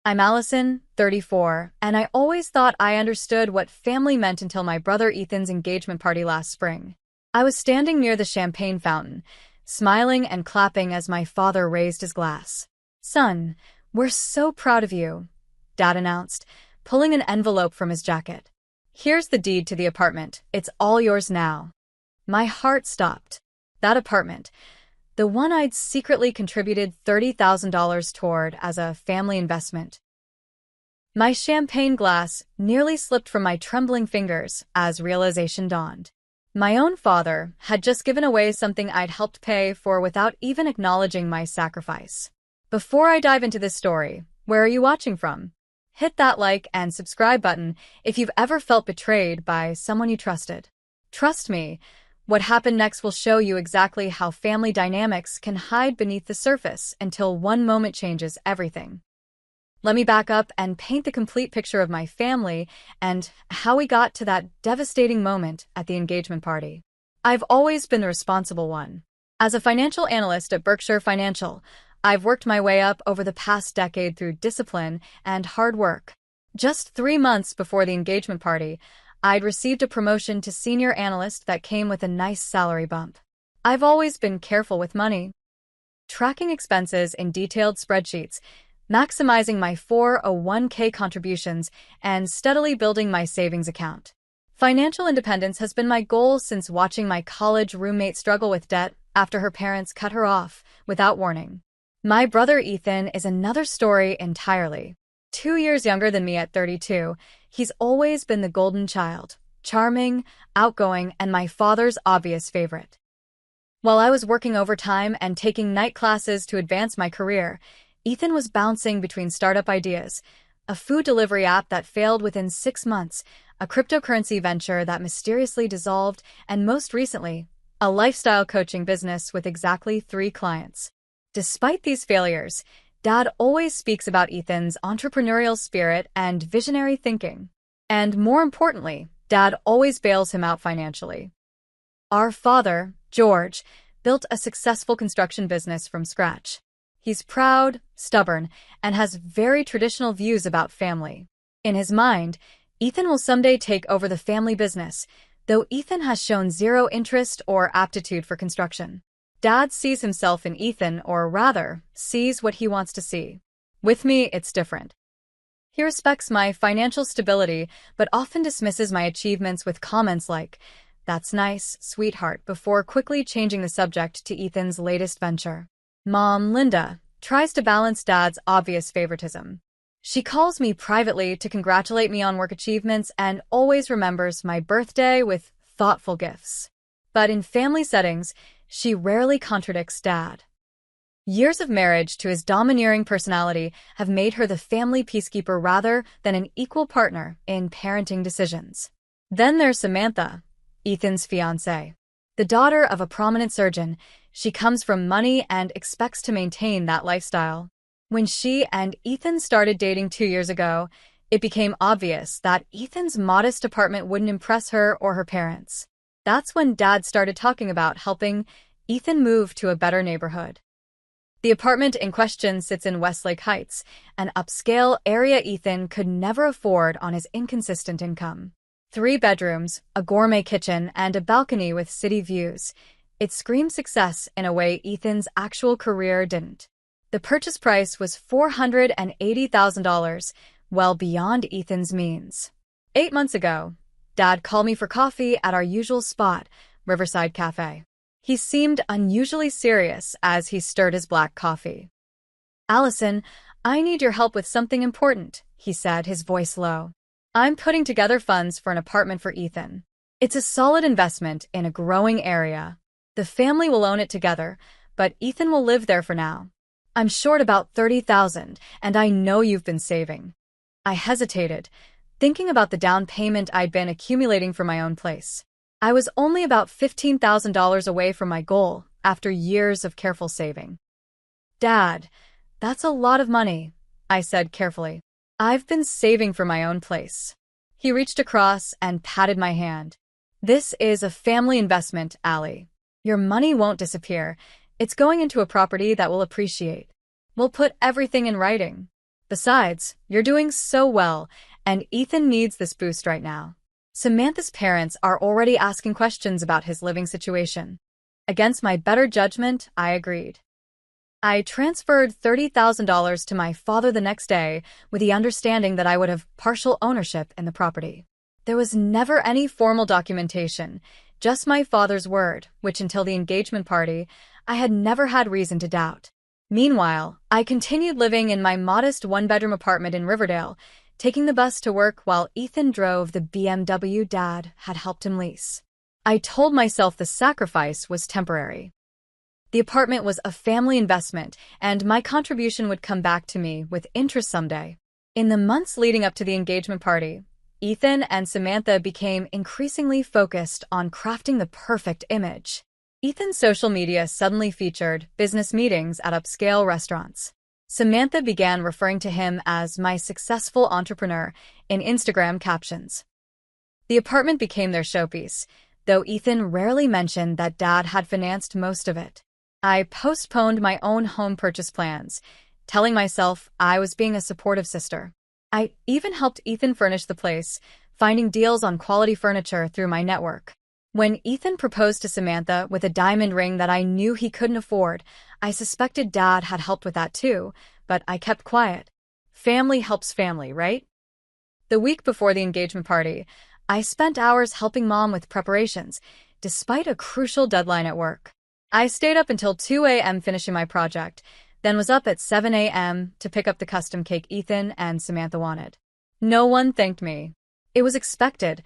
I'm Allison, 34, and I always thought I understood what family meant until my brother Ethan's engagement party last spring. I was standing near the champagne fountain, smiling and clapping as my father raised his glass. "Son, we're so proud of you," Dad announced, pulling an envelope from his jacket. "Here's the deed to the apartment. It's all yours now." My heart stopped. That apartment, the one I'd secretly contributed $30,000 toward as a family investment. My champagne glass nearly slipped from my trembling fingers as realization dawned. My own father had just given away something I'd helped pay for without even acknowledging my sacrifice. Before I dive into this story, where are you watching from? Hit that like and subscribe button if you've ever felt betrayed by someone you trusted. Trust me, what happened next will show you exactly how family dynamics can hide beneath the surface until one moment changes everything. Let me back up and paint the complete picture of my family and how we got to that devastating moment at the engagement party. I've always been the responsible one. As a financial analyst at Berkshire Financial, I've worked my way up over the past decade through discipline and hard work. Just 3 months before the engagement party, I'd received a promotion to senior analyst that came with a nice salary bump. I've always been careful with money, tracking expenses in detailed spreadsheets, maximizing my 401k contributions, and steadily building my savings account. Financial independence has been my goal since watching my college roommate struggle with debt after her parents cut her off without warning. My brother Ethan is another story entirely. 2 years younger than me at 32, he's always been the golden child, charming, outgoing, and my father's obvious favorite. While I was working overtime and taking night classes to advance my career, Ethan was bouncing between startup ideas, a food delivery app that failed within 6 months, a cryptocurrency venture that mysteriously dissolved, and most recently, a lifestyle coaching business with exactly 3 clients. Despite these failures, Dad always speaks about Ethan's entrepreneurial spirit and visionary thinking. And more importantly, Dad always bails him out financially. Our father, George, built a successful construction business from scratch. He's proud, stubborn, and has very traditional views about family. In his mind, Ethan will someday take over the family business, though Ethan has shown zero interest or aptitude for construction. Dad sees himself in Ethan, or rather, sees what he wants to see. With me, it's different. He respects my financial stability, but often dismisses my achievements with comments like, "That's nice, sweetheart," before quickly changing the subject to Ethan's latest venture. Mom, Linda, tries to balance Dad's obvious favoritism. She calls me privately to congratulate me on work achievements and always remembers my birthday with thoughtful gifts. But in family settings, she rarely contradicts Dad. Years of marriage to his domineering personality have made her the family peacekeeper rather than an equal partner in parenting decisions. Then there's Samantha, Ethan's fiancée. The daughter of a prominent surgeon, she comes from money and expects to maintain that lifestyle. When she and Ethan started dating 2 years ago, it became obvious that Ethan's modest apartment wouldn't impress her or her parents. That's when Dad started talking about helping Ethan move to a better neighborhood. The apartment in question sits in Westlake Heights, an upscale area Ethan could never afford on his inconsistent income. 3 bedrooms, a gourmet kitchen, and a balcony with city views. It screams success in a way Ethan's actual career didn't. The purchase price was $480,000, well beyond Ethan's means. 8 months ago, Dad called me for coffee at our usual spot, Riverside Cafe. He seemed unusually serious as he stirred his black coffee. "Allison, I need your help with something important," he said, his voice low. "I'm putting together funds for an apartment for Ethan. It's a solid investment in a growing area. The family will own it together, but Ethan will live there for now. I'm short about $30,000, and I know you've been saving." I hesitated, thinking about the down payment I'd been accumulating for my own place. I was only about $15,000 away from my goal after years of careful saving. "Dad, that's a lot of money," I said carefully. "I've been saving for my own place." He reached across and patted my hand. "This is a family investment, Allie. Your money won't disappear. It's going into a property that will appreciate. We'll put everything in writing." Besides, you're doing so well, and Ethan needs this boost right now. Samantha's parents are already asking questions about his living situation. Against my better judgment, I agreed. I transferred $30,000 to my father the next day with the understanding that I would have partial ownership in the property. There was never any formal documentation, just my father's word, which until the engagement party, I had never had reason to doubt. Meanwhile, I continued living in my modest one-bedroom apartment in Riverdale, taking the bus to work while Ethan drove the BMW Dad had helped him lease. I told myself the sacrifice was temporary. The apartment was a family investment, and my contribution would come back to me with interest someday. In the months leading up to the engagement party, Ethan and Samantha became increasingly focused on crafting the perfect image. Ethan's social media suddenly featured business meetings at upscale restaurants. Samantha began referring to him as my successful entrepreneur in Instagram captions. The apartment became their showpiece, though Ethan rarely mentioned that Dad had financed most of it. I postponed my own home purchase plans, telling myself I was being a supportive sister. I even helped Ethan furnish the place, finding deals on quality furniture through my network. When Ethan proposed to Samantha with a diamond ring that I knew he couldn't afford, I suspected Dad had helped with that too, but I kept quiet. Family helps family, right? The week before the engagement party, I spent hours helping Mom with preparations, despite a crucial deadline at work. I stayed up until 2 a.m. finishing my project, then was up at 7 a.m. to pick up the custom cake Ethan and Samantha wanted. No one thanked me. It was expected.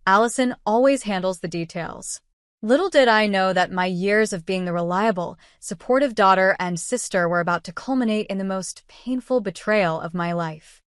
Allison always handles the details. Little did I know that my years of being the reliable, supportive daughter and sister were about to culminate in the most painful betrayal of my life.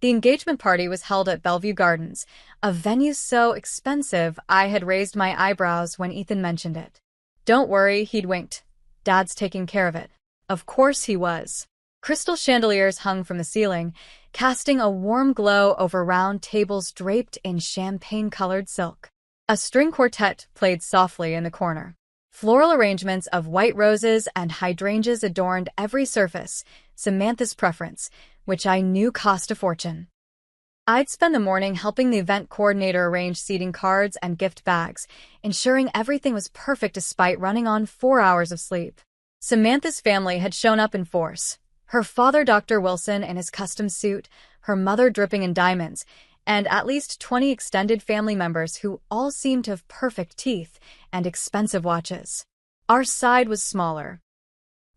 The engagement party was held at Bellevue Gardens, a venue so expensive I had raised my eyebrows when Ethan mentioned it. Don't worry, he'd winked. Dad's taking care of it. Of course he was. Crystal chandeliers hung from the ceiling, casting a warm glow over round tables draped in champagne-colored silk. A string quartet played softly in the corner. Floral arrangements of white roses and hydrangeas adorned every surface, Samantha's preference, which I knew cost a fortune. I'd spend the morning helping the event coordinator arrange seating cards and gift bags, ensuring everything was perfect despite running on 4 hours of sleep. Samantha's family had shown up in force. Her father, Dr. Wilson, in his custom suit, her mother dripping in diamonds, and at least 20 extended family members who all seemed to have perfect teeth and expensive watches. Our side was smaller.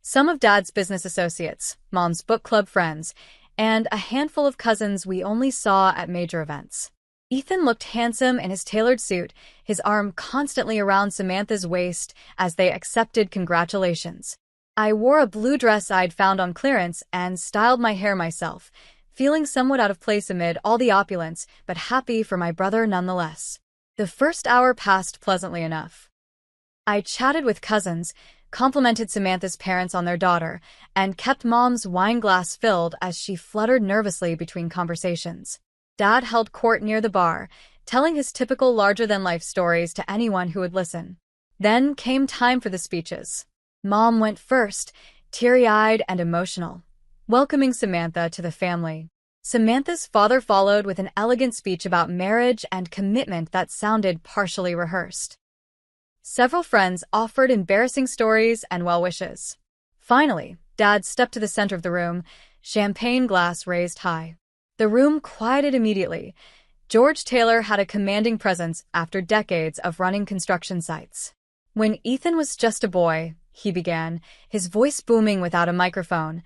Some of Dad's business associates, Mom's book club friends, and a handful of cousins we only saw at major events. Ethan looked handsome in his tailored suit, his arm constantly around Samantha's waist as they accepted congratulations. I wore a blue dress I'd found on clearance and styled my hair myself, feeling somewhat out of place amid all the opulence, but happy for my brother nonetheless. The first hour passed pleasantly enough. I chatted with cousins, complimented Samantha's parents on their daughter, and kept Mom's wine glass filled as she fluttered nervously between conversations. Dad held court near the bar, telling his typical larger-than-life stories to anyone who would listen. Then came time for the speeches. Mom went first, teary-eyed and emotional, welcoming Samantha to the family. Samantha's father followed with an elegant speech about marriage and commitment that sounded partially rehearsed. Several friends offered embarrassing stories and well wishes. Finally, Dad stepped to the center of the room, champagne glass raised high. The room quieted immediately. George Taylor had a commanding presence after decades of running construction sites. When Ethan was just a boy, he began, his voice booming without a microphone,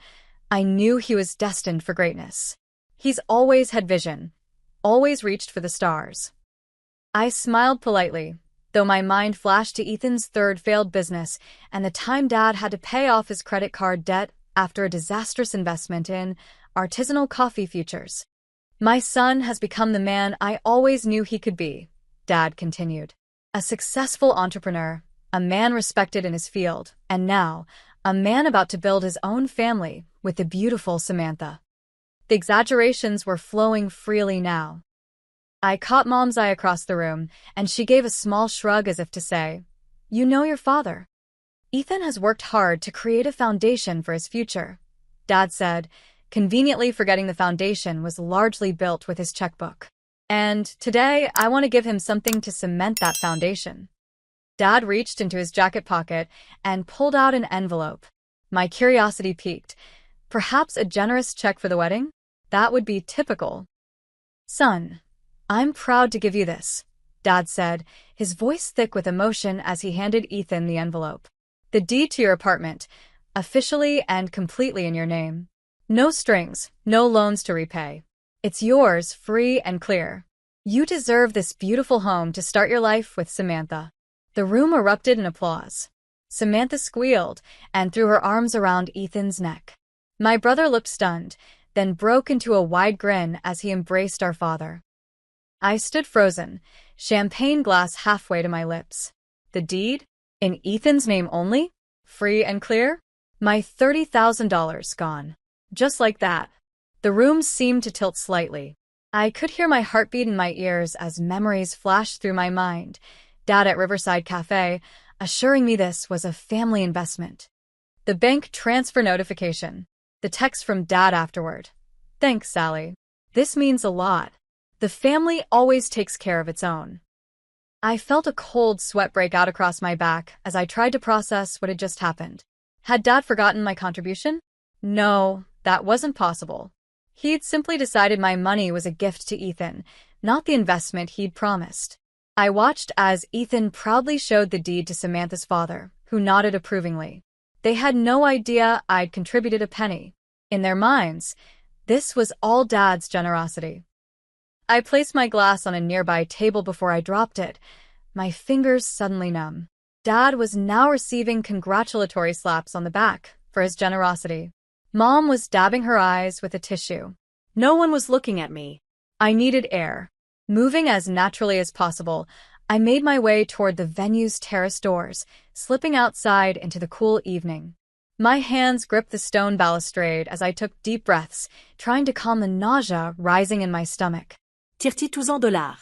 I knew he was destined for greatness. He's always had vision, always reached for the stars. I smiled politely, though my mind flashed to Ethan's third failed business and the time Dad had to pay off his credit card debt after a disastrous investment in artisanal coffee futures. My son has become the man I always knew he could be, Dad continued. A successful entrepreneur, a man respected in his field, and now, a man about to build his own family with the beautiful Samantha. The exaggerations were flowing freely now. I caught Mom's eye across the room, and she gave a small shrug as if to say, You know your father. Ethan has worked hard to create a foundation for his future, Dad said, conveniently forgetting the foundation was largely built with his checkbook. And today, I want to give him something to cement that foundation. Dad reached into his jacket pocket and pulled out an envelope. My curiosity piqued. Perhaps a generous check for the wedding? That would be typical. Son, I'm proud to give you this, Dad said, his voice thick with emotion as he handed Ethan the envelope. The deed to your apartment, officially and completely in your name. No strings, no loans to repay. It's yours, free and clear. You deserve this beautiful home to start your life with, Samantha. The room erupted in applause. Samantha squealed and threw her arms around Ethan's neck. My brother looked stunned, then broke into a wide grin as he embraced our father. I stood frozen, champagne glass halfway to my lips. The deed? In Ethan's name only? Free and clear? My $30,000 gone. Just like that. The room seemed to tilt slightly. I could hear my heartbeat in my ears as memories flashed through my mind. Dad at Riverside Cafe, assuring me this was a family investment. The bank transfer notification. The text from Dad afterward. Thanks, Sally. This means a lot. The family always takes care of its own. I felt a cold sweat break out across my back as I tried to process what had just happened. Had Dad forgotten my contribution? No, that wasn't possible. He'd simply decided my money was a gift to Ethan, not the investment he'd promised. I watched as Ethan proudly showed the deed to Samantha's father, who nodded approvingly. They had no idea I'd contributed a penny. In their minds, this was all Dad's generosity. I placed my glass on a nearby table before I dropped it, my fingers suddenly numb. Dad was now receiving congratulatory slaps on the back for his generosity. Mom was dabbing her eyes with a tissue. No one was looking at me. I needed air. Moving as naturally as possible, I made my way toward the venue's terrace doors, slipping outside into the cool evening. My hands gripped the stone balustrade as I took deep breaths, trying to calm the nausea rising in my stomach. Tire-toi-en $.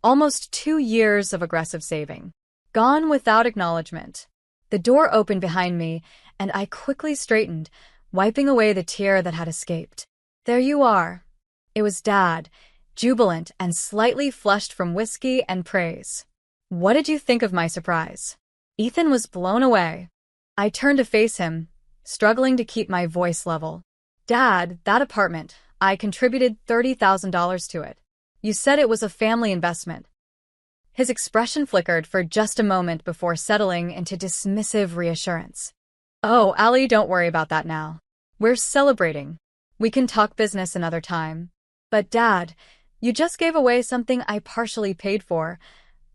Almost 2 years of aggressive saving. Gone without acknowledgement. The door opened behind me, and I quickly straightened, wiping away the tear that had escaped. There you are. It was Dad, jubilant and slightly flushed from whiskey and praise. What did you think of my surprise? Ethan was blown away. I turned to face him, struggling to keep my voice level. Dad, that apartment, I contributed $30,000 to it. You said it was a family investment. His expression flickered for just a moment before settling into dismissive reassurance. Oh, Allie, don't worry about that now. We're celebrating. We can talk business another time. But Dad, you just gave away something I partially paid for.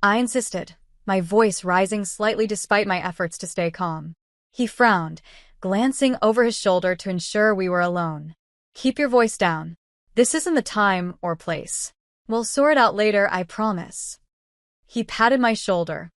I insisted, my voice rising slightly despite my efforts to stay calm. He frowned, glancing over his shoulder to ensure we were alone. Keep your voice down. This isn't the time or place. We'll sort it out later, I promise. He patted my shoulder.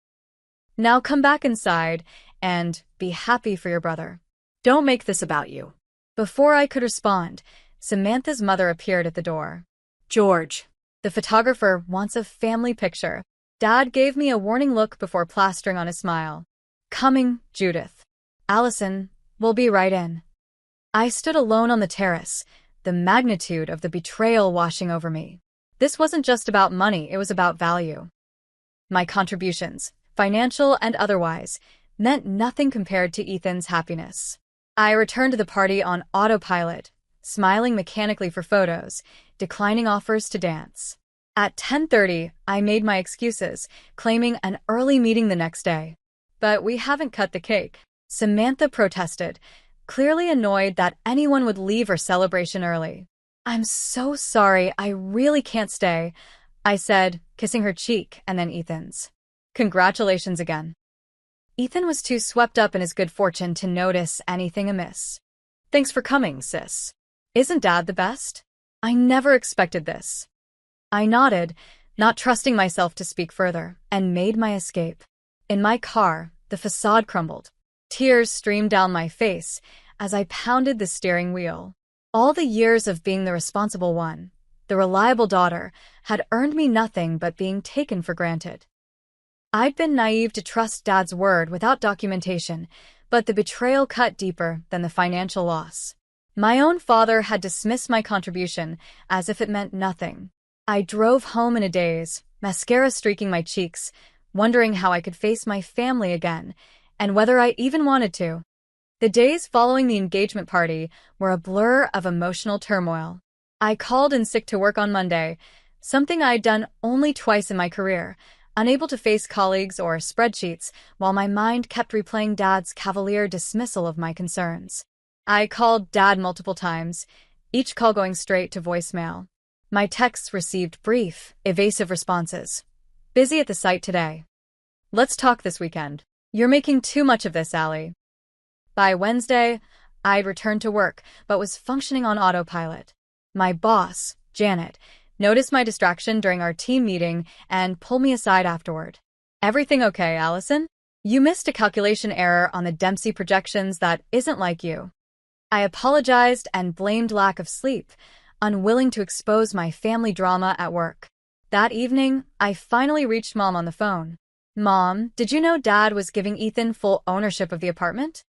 Now come back inside and be happy for your brother. Don't make this about you. Before I could respond, Samantha's mother appeared at the door. George, the photographer wants a family picture. Dad gave me a warning look before plastering on a smile. Coming, Judith. Allison, we'll be right in. I stood alone on the terrace, the magnitude of the betrayal washing over me. This wasn't just about money, it was about value. My contributions, financial and otherwise, meant nothing compared to Ethan's happiness. I returned to the party on autopilot, smiling mechanically for photos, declining offers to dance. At 10:30, I made my excuses, claiming an early meeting the next day. But we haven't cut the cake. Samantha protested, clearly annoyed that anyone would leave her celebration early. I'm so sorry, I really can't stay, I said, kissing her cheek and then Ethan's. Congratulations again. Ethan was too swept up in his good fortune to notice anything amiss. Thanks for coming, sis. Isn't Dad the best? I never expected this. I nodded, not trusting myself to speak further, and made my escape. In my car, the facade crumbled. Tears streamed down my face as I pounded the steering wheel. All the years of being the responsible one, the reliable daughter, had earned me nothing but being taken for granted. I'd been naive to trust Dad's word without documentation, but the betrayal cut deeper than the financial loss. My own father had dismissed my contribution as if it meant nothing. I drove home in a daze, mascara streaking my cheeks, wondering how I could face my family again, and whether I even wanted to. The days following the engagement party were a blur of emotional turmoil. I called in sick to work on Monday, something I'd done only twice in my career, unable to face colleagues or spreadsheets, while my mind kept replaying Dad's cavalier dismissal of my concerns. I called Dad multiple times, each call going straight to voicemail. My texts received brief, evasive responses. Busy at the site today. Let's talk this weekend. You're making too much of this, Allie. By Wednesday, I'd returned to work, but was functioning on autopilot. My boss, Janet, noticed my distraction during our team meeting and pulled me aside afterward. Everything okay, Allison? You missed a calculation error on the Dempsey projections that isn't like you. I apologized and blamed lack of sleep, unwilling to expose my family drama at work. That evening, I finally reached Mom on the phone. Mom, did you know Dad was giving Ethan full ownership of the apartment?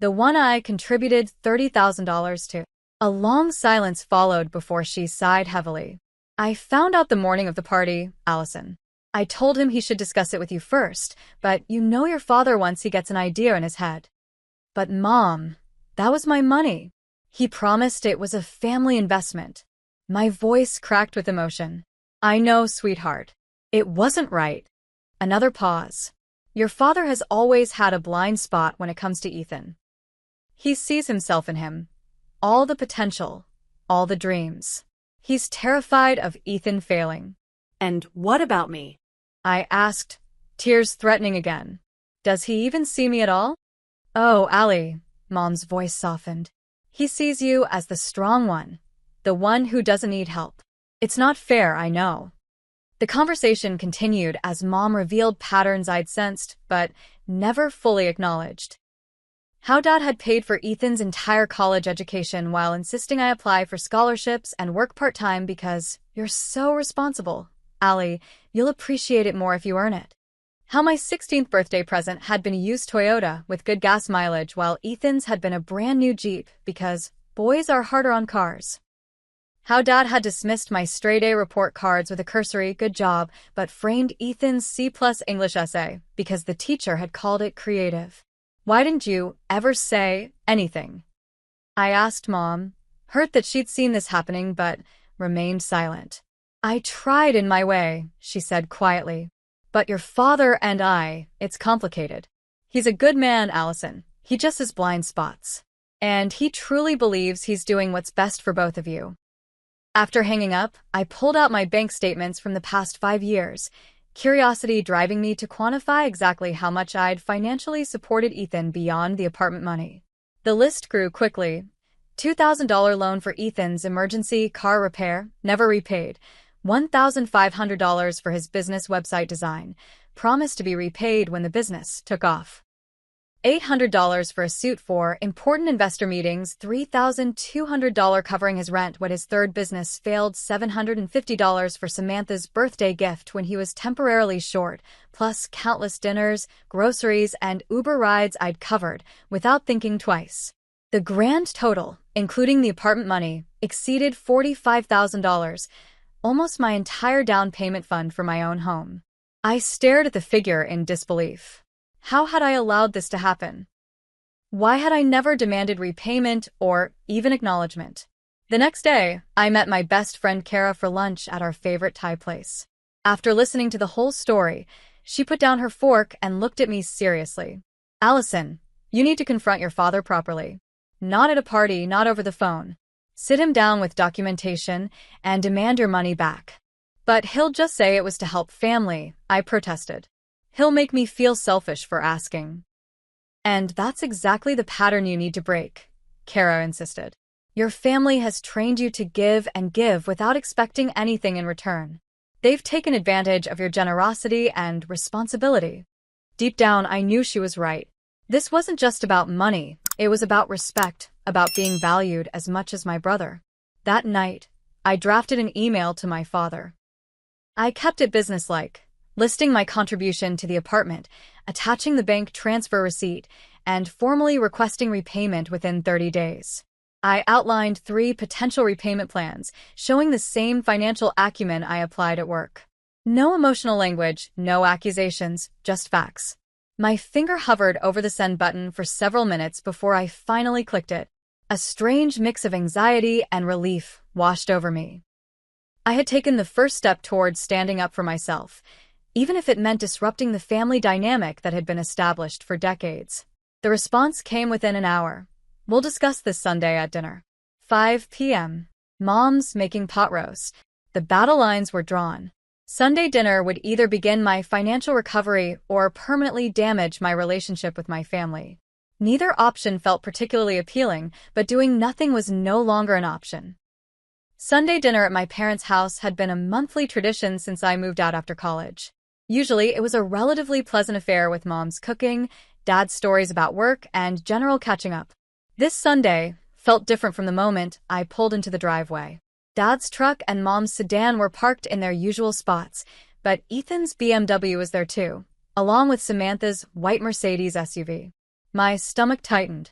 The one I contributed $30,000 to. A long silence followed before she sighed heavily. I found out the morning of the party, Allison. I told him he should discuss it with you first, but you know your father once he gets an idea in his head. But Mom, that was my money. He promised it was a family investment. My voice cracked with emotion. I know, sweetheart. It wasn't right. Another pause. Your father has always had a blind spot when it comes to Ethan. He sees himself in him. All the potential. All the dreams. He's terrified of Ethan failing. And what about me? I asked, tears threatening again. Does he even see me at all? Oh, Allie, Mom's voice softened. He sees you as the strong one, the one who doesn't need help. It's not fair, I know. The conversation continued as Mom revealed patterns I'd sensed, but never fully acknowledged. How Dad had paid for Ethan's entire college education while insisting I apply for scholarships and work part-time because you're so responsible. Allie, you'll appreciate it more if you earn it. How my 16th birthday present had been a used Toyota with good gas mileage while Ethan's had been a brand new Jeep because boys are harder on cars. How Dad had dismissed my straight-A report cards with a cursory good job but framed Ethan's C+ English essay because the teacher had called it creative. Why didn't you ever say anything? I asked Mom, hurt that she'd seen this happening but remained silent. I tried in my way, she said quietly. But your father and it's complicated. He's a good man, Allison. He just has blind spots. And he truly believes he's doing what's best for both of you. After hanging up, I pulled out my bank statements from the past 5 years, curiosity driving me to quantify exactly how much I'd financially supported Ethan beyond the apartment money. The list grew quickly. $2,000 loan for Ethan's emergency car repair, never repaid. $1,500 for his business website design, promised to be repaid when the business took off. $800 for a suit for important investor meetings, $3,200 covering his rent when his third business failed, $750 for Samantha's birthday gift when he was temporarily short, plus countless dinners, groceries, and Uber rides I'd covered without thinking twice. The grand total, including the apartment money, exceeded $45,000, almost my entire down payment fund for my own home. I stared at the figure in disbelief. How had I allowed this to happen? Why had I never demanded repayment or even acknowledgement? The next day, I met my best friend Kara for lunch at our favorite Thai place. After listening to the whole story, she put down her fork and looked at me seriously. Allison, you need to confront your father properly. Not at a party, not over the phone. Sit him down with documentation and demand your money back. But he'll just say it was to help family, I protested. He'll make me feel selfish for asking. And that's exactly the pattern you need to break, Kara insisted. Your family has trained you to give and give without expecting anything in return. They've taken advantage of your generosity and responsibility. Deep down, I knew she was right. This wasn't just about money. It was about respect, about being valued as much as my brother. That night, I drafted an email to my father. I kept it businesslike, listing my contribution to the apartment, attaching the bank transfer receipt, and formally requesting repayment within 30 days. I outlined 3 potential repayment plans, showing the same financial acumen I applied at work. No emotional language, no accusations, just facts. My finger hovered over the send button for several minutes before I finally clicked it. A strange mix of anxiety and relief washed over me. I had taken the first step towards standing up for myself, even if it meant disrupting the family dynamic that had been established for decades. The response came within an hour. We'll discuss this Sunday at dinner. 5 p.m. Mom's making pot roast. The battle lines were drawn. Sunday dinner would either begin my financial recovery or permanently damage my relationship with my family. Neither option felt particularly appealing, but doing nothing was no longer an option. Sunday dinner at my parents' house had been a monthly tradition since I moved out after college. Usually, it was a relatively pleasant affair with Mom's cooking, Dad's stories about work, and general catching up. This Sunday felt different from the moment I pulled into the driveway. Dad's truck and Mom's sedan were parked in their usual spots, but Ethan's BMW was there too, along with Samantha's white Mercedes SUV. My stomach tightened.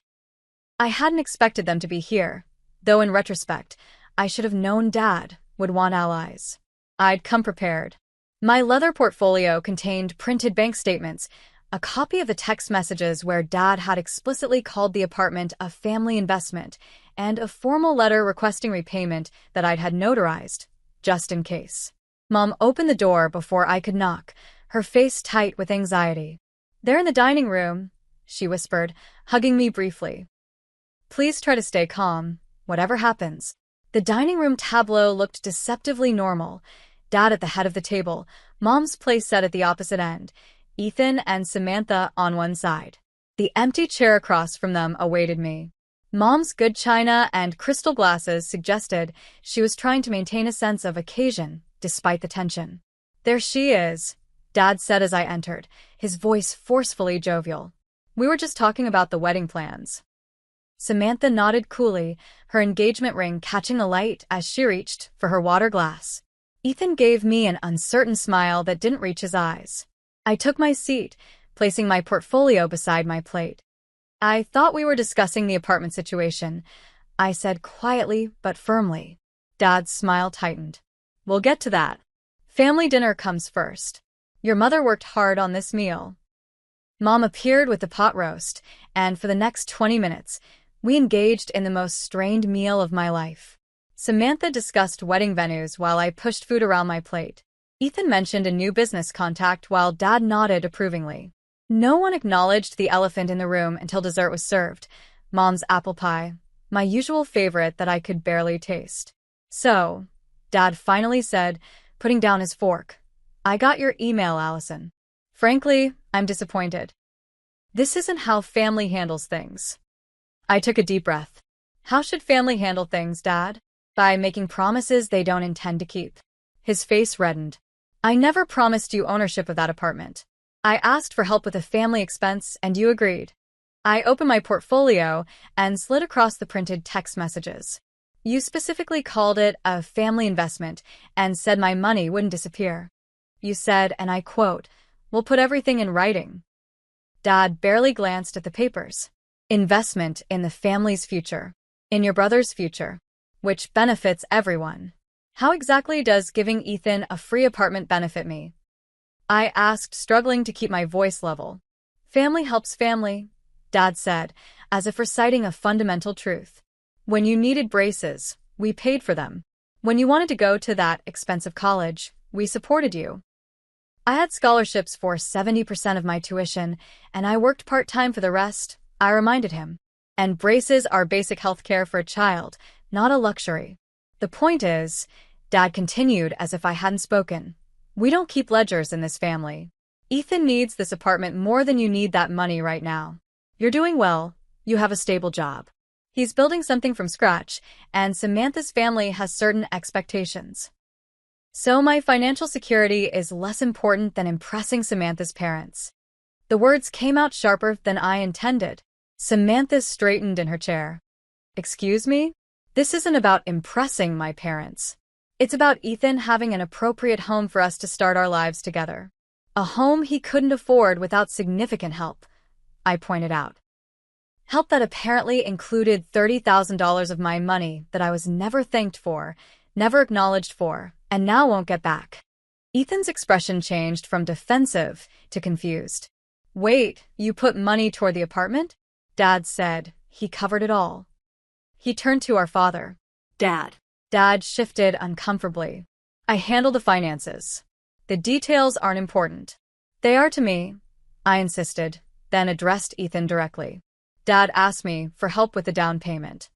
I hadn't expected them to be here, though in retrospect, I should have known Dad would want allies. I'd come prepared. My leather portfolio contained printed bank statements, a copy of the text messages where Dad had explicitly called the apartment a family investment, and a formal letter requesting repayment that I'd had notarized, just in case. Mom opened the door before I could knock, her face tight with anxiety. "They're in the dining room," she whispered, hugging me briefly. "Please try to stay calm, whatever happens." The dining room tableau looked deceptively normal. Dad at the head of the table, Mom's place set at the opposite end, Ethan and Samantha on one side. The empty chair across from them awaited me. Mom's good china and crystal glasses suggested she was trying to maintain a sense of occasion, despite the tension. "There she is," Dad said as I entered, his voice forcefully jovial. "We were just talking about the wedding plans." Samantha nodded coolly, her engagement ring catching the light as she reached for her water glass. Ethan gave me an uncertain smile that didn't reach his eyes. I took my seat, placing my portfolio beside my plate. "I thought we were discussing the apartment situation," I said quietly but firmly. Dad's smile tightened. "We'll get to that. Family dinner comes first. Your mother worked hard on this meal." Mom appeared with the pot roast, and for the next 20 minutes, we engaged in the most strained meal of my life. Samantha discussed wedding venues while I pushed food around my plate. Ethan mentioned a new business contact while Dad nodded approvingly. No one acknowledged the elephant in the room until dessert was served, Mom's apple pie, my usual favorite that I could barely taste. "So," Dad finally said, putting down his fork, "I got your email, Allison. Frankly, I'm disappointed. This isn't how family handles things." I took a deep breath. "How should family handle things, Dad?" "By making promises they don't intend to keep." His face reddened. "I never promised you ownership of that apartment. I asked for help with a family expense, and you agreed." I opened my portfolio and slid across the printed text messages. "You specifically called it a family investment and said my money wouldn't disappear. You said, and I quote, 'We'll put everything in writing.'" Dad barely glanced at the papers. "Investment in the family's future. In your brother's future. Which benefits everyone. How exactly does giving Ethan a free apartment benefit me?" I asked, struggling to keep my voice level. "Family helps family," Dad said, as if reciting a fundamental truth. "When you needed braces, we paid for them. When you wanted to go to that expensive college, we supported you. I had scholarships for 70% of my tuition, and I worked part-time for the rest," I reminded him. "And braces are basic health care for a child, not a luxury. The point is," Dad continued as if I hadn't spoken, "we don't keep ledgers in this family. Ethan needs this apartment more than you need that money right now. You're doing well, you have a stable job. He's building something from scratch, and Samantha's family has certain expectations. So my financial security is less important than impressing Samantha's parents." The words came out sharper than I intended. Samantha straightened in her chair. "Excuse me? This isn't about impressing my parents. It's about Ethan having an appropriate home for us to start our lives together. A home he couldn't afford without significant help," I pointed out. Help that apparently included $30,000 of my money that I was never thanked for, never acknowledged for, and now won't get back. Ethan's expression changed from defensive to confused. Wait, you put money toward the apartment? Dad said. He covered it all. He turned to our father. Dad. Dad shifted uncomfortably. I handle the finances. The details aren't important. They are to me, I insisted, then addressed Ethan directly. Dad asked me for help with the down payment.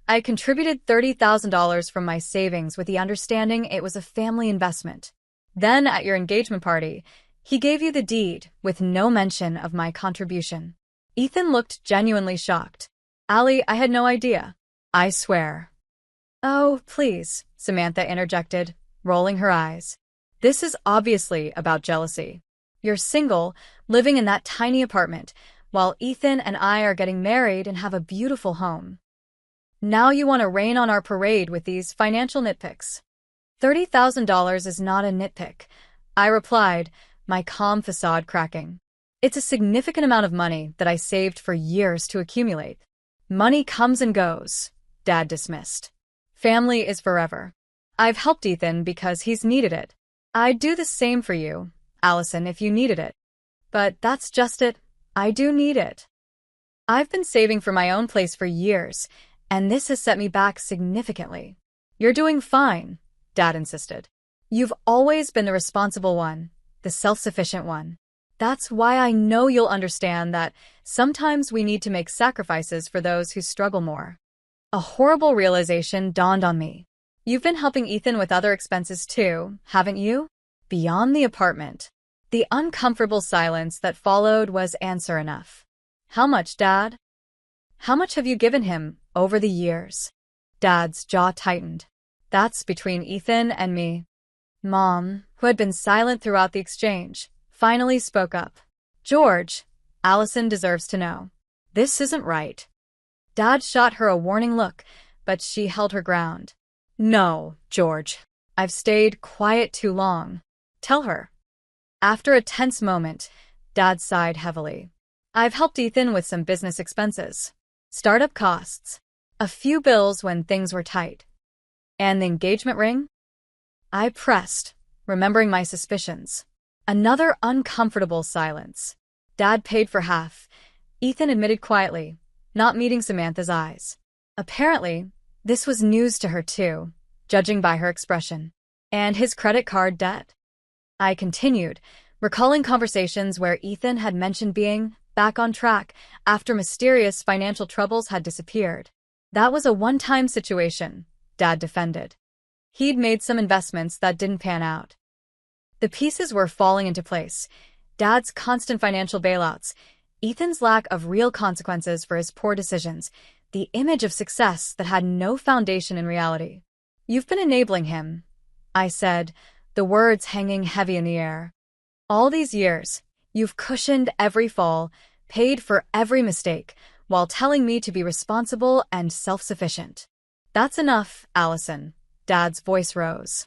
I contributed $30,000 from my savings with the understanding it was a family investment. Then, at your engagement party, he gave you the deed with no mention of my contribution. Ethan looked genuinely shocked. Allie, I had no idea. I swear. Oh, please, Samantha interjected, rolling her eyes. This is obviously about jealousy. You're single, living in that tiny apartment, while Ethan and I are getting married and have a beautiful home. Now you want to rain on our parade with these financial nitpicks. $30,000 is not a nitpick, I replied, my calm facade cracking. It's a significant amount of money that I saved for years to accumulate. Money comes and goes, Dad dismissed. Family is forever. I've helped Ethan because he's needed it. I'd do the same for you, Allison, if you needed it. But that's just it. I do need it. I've been saving for my own place for years, and this has set me back significantly. You're doing fine, Dad insisted. You've always been the responsible one, the self-sufficient one. That's why I know you'll understand that sometimes we need to make sacrifices for those who struggle more. A horrible realization dawned on me. You've been helping Ethan with other expenses too, haven't you? Beyond the apartment. The uncomfortable silence that followed was answer enough. How much, Dad? How much have you given him over the years? Dad's jaw tightened. That's between Ethan and me. Mom, who had been silent throughout the exchange, finally spoke up. George, Allison deserves to know. This isn't right. Dad shot her a warning look, but she held her ground. No, George. I've stayed quiet too long. Tell her. After a tense moment, Dad sighed heavily. I've helped Ethan with some business expenses. Startup costs. A few bills when things were tight. And the engagement ring? I pressed, remembering my suspicions. Another uncomfortable silence. Dad paid for half, Ethan admitted quietly, not meeting Samantha's eyes. Apparently, this was news to her too, judging by her expression. And his credit card debt? I continued, recalling conversations where Ethan had mentioned being back on track after mysterious financial troubles had disappeared. That was a one-time situation, Dad defended. He'd made some investments that didn't pan out. The pieces were falling into place. Dad's constant financial bailouts, Ethan's lack of real consequences for his poor decisions, the image of success that had no foundation in reality. You've been enabling him, I said, the words hanging heavy in the air. All these years, you've cushioned every fall, paid for every mistake, while telling me to be responsible and self-sufficient. That's enough, Allison. Dad's voice rose.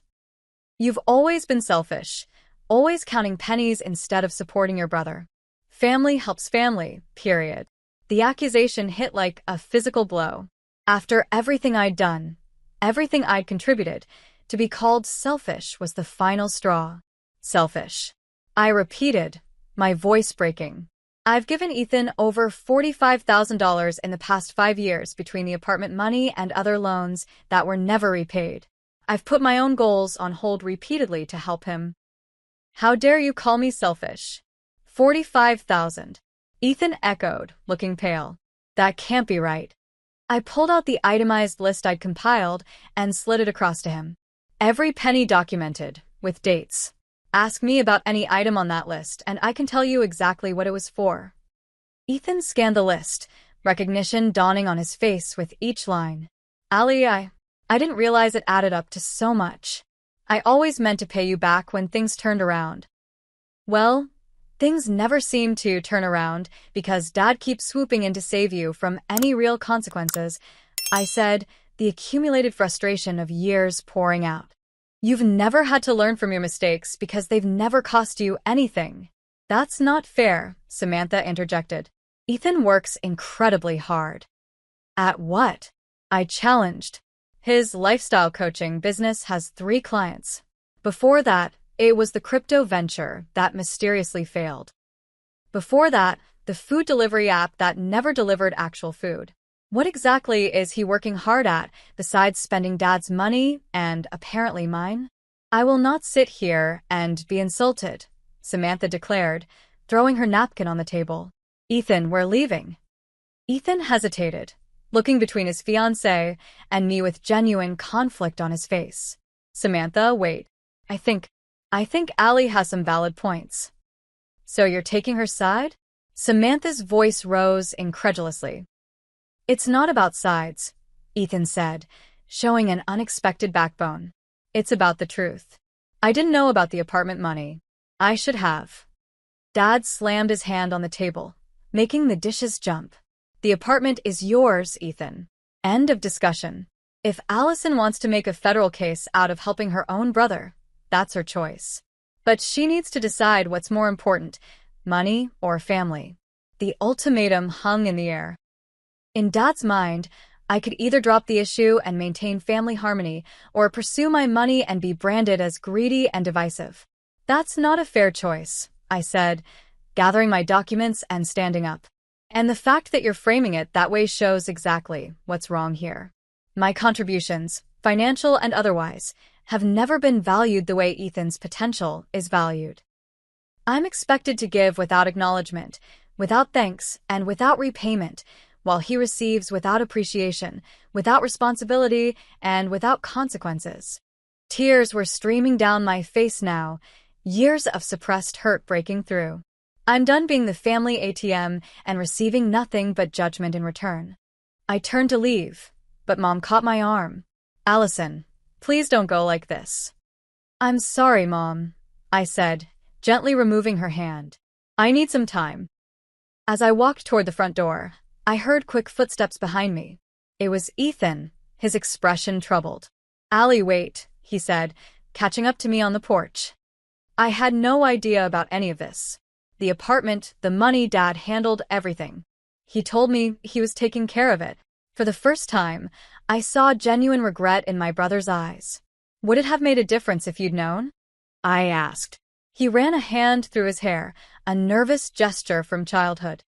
You've always been selfish, always counting pennies instead of supporting your brother. Family helps family, period. The accusation hit like a physical blow. After everything I'd done, everything I'd contributed, to be called selfish was the final straw. Selfish. I repeated, my voice breaking. I've given Ethan over $45,000 in the past 5 years between the apartment money and other loans that were never repaid. I've put my own goals on hold repeatedly to help him. How dare you call me selfish? 45,000. Ethan echoed, looking pale. That can't be right. I pulled out the itemized list I'd compiled and slid it across to him. Every penny documented, with dates. Ask me about any item on that list, and I can tell you exactly what it was for. Ethan scanned the list, recognition dawning on his face with each line. Allie, I didn't realize it added up to so much. I always meant to pay you back when things turned around. Well, things never seem to turn around because Dad keeps swooping in to save you from any real consequences, I said, the accumulated frustration of years pouring out. You've never had to learn from your mistakes because they've never cost you anything. That's not fair, Samantha interjected. Ethan works incredibly hard. At what? I challenged. His lifestyle coaching business has 3 clients. Before that, it was the crypto venture that mysteriously failed. Before that, the food delivery app that never delivered actual food. What exactly is he working hard at, besides spending Dad's money and apparently mine? I will not sit here and be insulted, Samantha declared, throwing her napkin on the table. Ethan, we're leaving. Ethan hesitated, looking between his fiancée and me with genuine conflict on his face. Samantha, wait. I think Allie has some valid points. So you're taking her side? Samantha's voice rose incredulously. It's not about sides, Ethan said, showing an unexpected backbone. It's about the truth. I didn't know about the apartment money. I should have. Dad slammed his hand on the table, making the dishes jump. The apartment is yours, Ethan. End of discussion. If Allison wants to make a federal case out of helping her own brother, that's her choice. But she needs to decide what's more important, money or family. The ultimatum hung in the air. In Dad's mind, I could either drop the issue and maintain family harmony or pursue my money and be branded as greedy and divisive. That's not a fair choice, I said, gathering my documents and standing up. And the fact that you're framing it that way shows exactly what's wrong here. My contributions, financial and otherwise, have never been valued the way Ethan's potential is valued. I'm expected to give without acknowledgement, without thanks, and without repayment, while he receives without appreciation, without responsibility, and without consequences. Tears were streaming down my face now, years of suppressed hurt breaking through. I'm done being the family ATM and receiving nothing but judgment in return. I turned to leave, but Mom caught my arm. Allison, please don't go like this. I'm sorry, Mom, I said, gently removing her hand. I need some time. As I walked toward the front door, I heard quick footsteps behind me. It was Ethan, his expression troubled. Allie, wait, he said, catching up to me on the porch. I had no idea about any of this. The apartment, the money, Dad handled everything. He told me he was taking care of it. For the first time, I saw genuine regret in my brother's eyes. Would it have made a difference if you'd known? I asked. He ran a hand through his hair, a nervous gesture from childhood.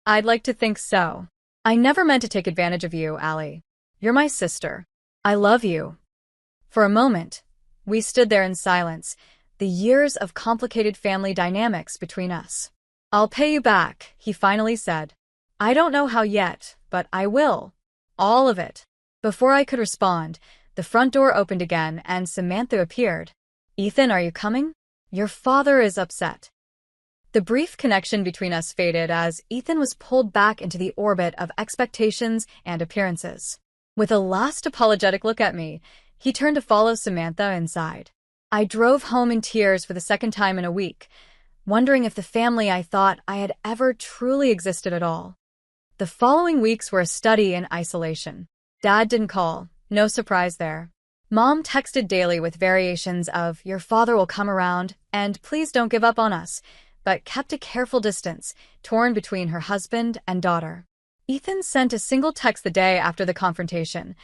I'd like to think so. I never meant to take advantage of you, Allie. You're my sister. I love you. For a moment, we stood there in silence, the years of complicated family dynamics between us. I'll pay you back, he finally said. I don't know how yet, but I will. All of it. Before I could respond, the front door opened again and Samantha appeared. Ethan, are you coming? Your father is upset. The brief connection between us faded as Ethan was pulled back into the orbit of expectations and appearances. With a last apologetic look at me, he turned to follow Samantha inside. I drove home in tears for the second time in a week, wondering if the family I thought I had ever truly existed at all. The following weeks were a study in isolation. Dad didn't call, no surprise there. Mom texted daily with variations of, your father will come around, and please don't give up on us, but kept a careful distance, torn between her husband and daughter. Ethan sent a single text the day after the confrontation.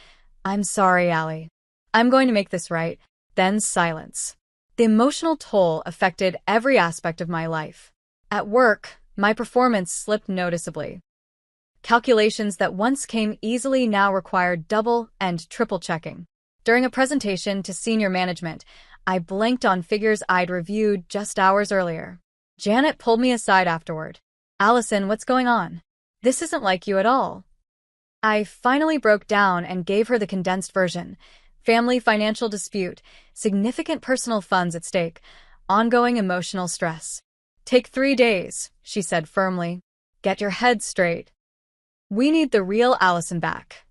I'm sorry, Allie. I'm going to make this right. Then silence. The emotional toll affected every aspect of my life. At work, my performance slipped noticeably. Calculations that once came easily now required double and triple checking. During a presentation to senior management, I blanked on figures I'd reviewed just hours earlier. Janet pulled me aside afterward. Allison, what's going on? This isn't like you at all. I finally broke down and gave her the condensed version. Family financial dispute, significant personal funds at stake, ongoing emotional stress. Take 3 days, she said firmly. Get your head straight. We need the real Allison back.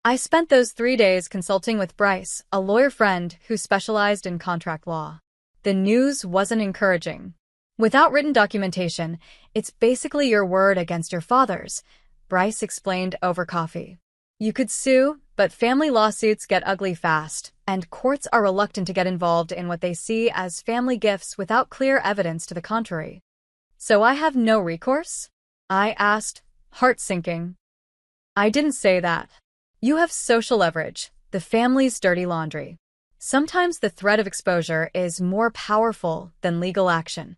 I spent those 3 days consulting with Bryce, a lawyer friend who specialized in contract law. The news wasn't encouraging. Without written documentation, it's basically your word against your father's, Bryce explained over coffee. You could sue, but family lawsuits get ugly fast, and courts are reluctant to get involved in what they see as family gifts without clear evidence to the contrary. So I have no recourse? I asked, heart sinking. I didn't say that. You have social leverage, the family's dirty laundry. Sometimes the threat of exposure is more powerful than legal action.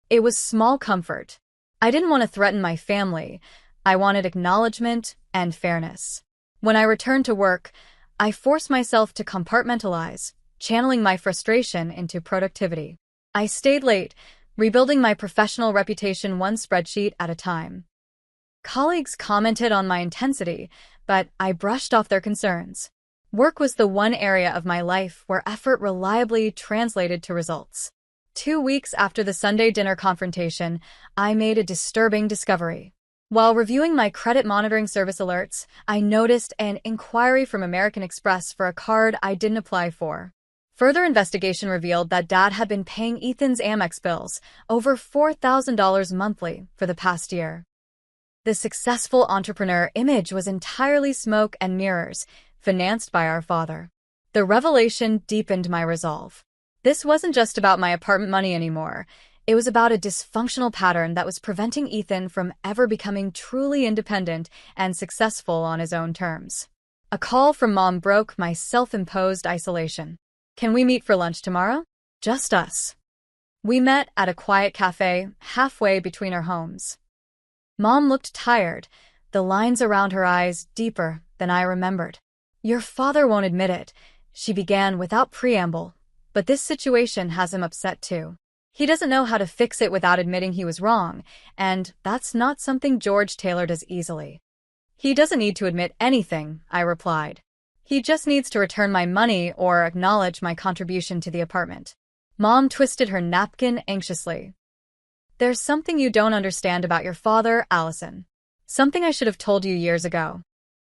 It was small comfort. I didn't want to threaten my family. I wanted acknowledgement and fairness. When I returned to work, I forced myself to compartmentalize, channeling my frustration into productivity. I stayed late, rebuilding my professional reputation one spreadsheet at a time. Colleagues commented on my intensity, but I brushed off their concerns. Work was the one area of my life where effort reliably translated to results. 2 weeks after the Sunday dinner confrontation, I made a disturbing discovery. While reviewing my credit monitoring service alerts, I noticed an inquiry from American Express for a card I didn't apply for. Further investigation revealed that Dad had been paying Ethan's Amex bills, over $4,000 monthly, for the past year. The successful entrepreneur image was entirely smoke and mirrors, financed by our father. The revelation deepened my resolve. This wasn't just about my apartment money anymore. It was about a dysfunctional pattern that was preventing Ethan from ever becoming truly independent and successful on his own terms. A call from Mom broke my self-imposed isolation. Can we meet for lunch tomorrow? Just us. We met at a quiet cafe halfway between our homes. Mom looked tired, the lines around her eyes deeper than I remembered. Your father won't admit it, she began without preamble, but this situation has him upset too. He doesn't know how to fix it without admitting he was wrong, and that's not something George Taylor does easily. He doesn't need to admit anything, I replied. He just needs to return my money or acknowledge my contribution to the apartment. Mom twisted her napkin anxiously. There's something you don't understand about your father, Allison. Something I should have told you years ago.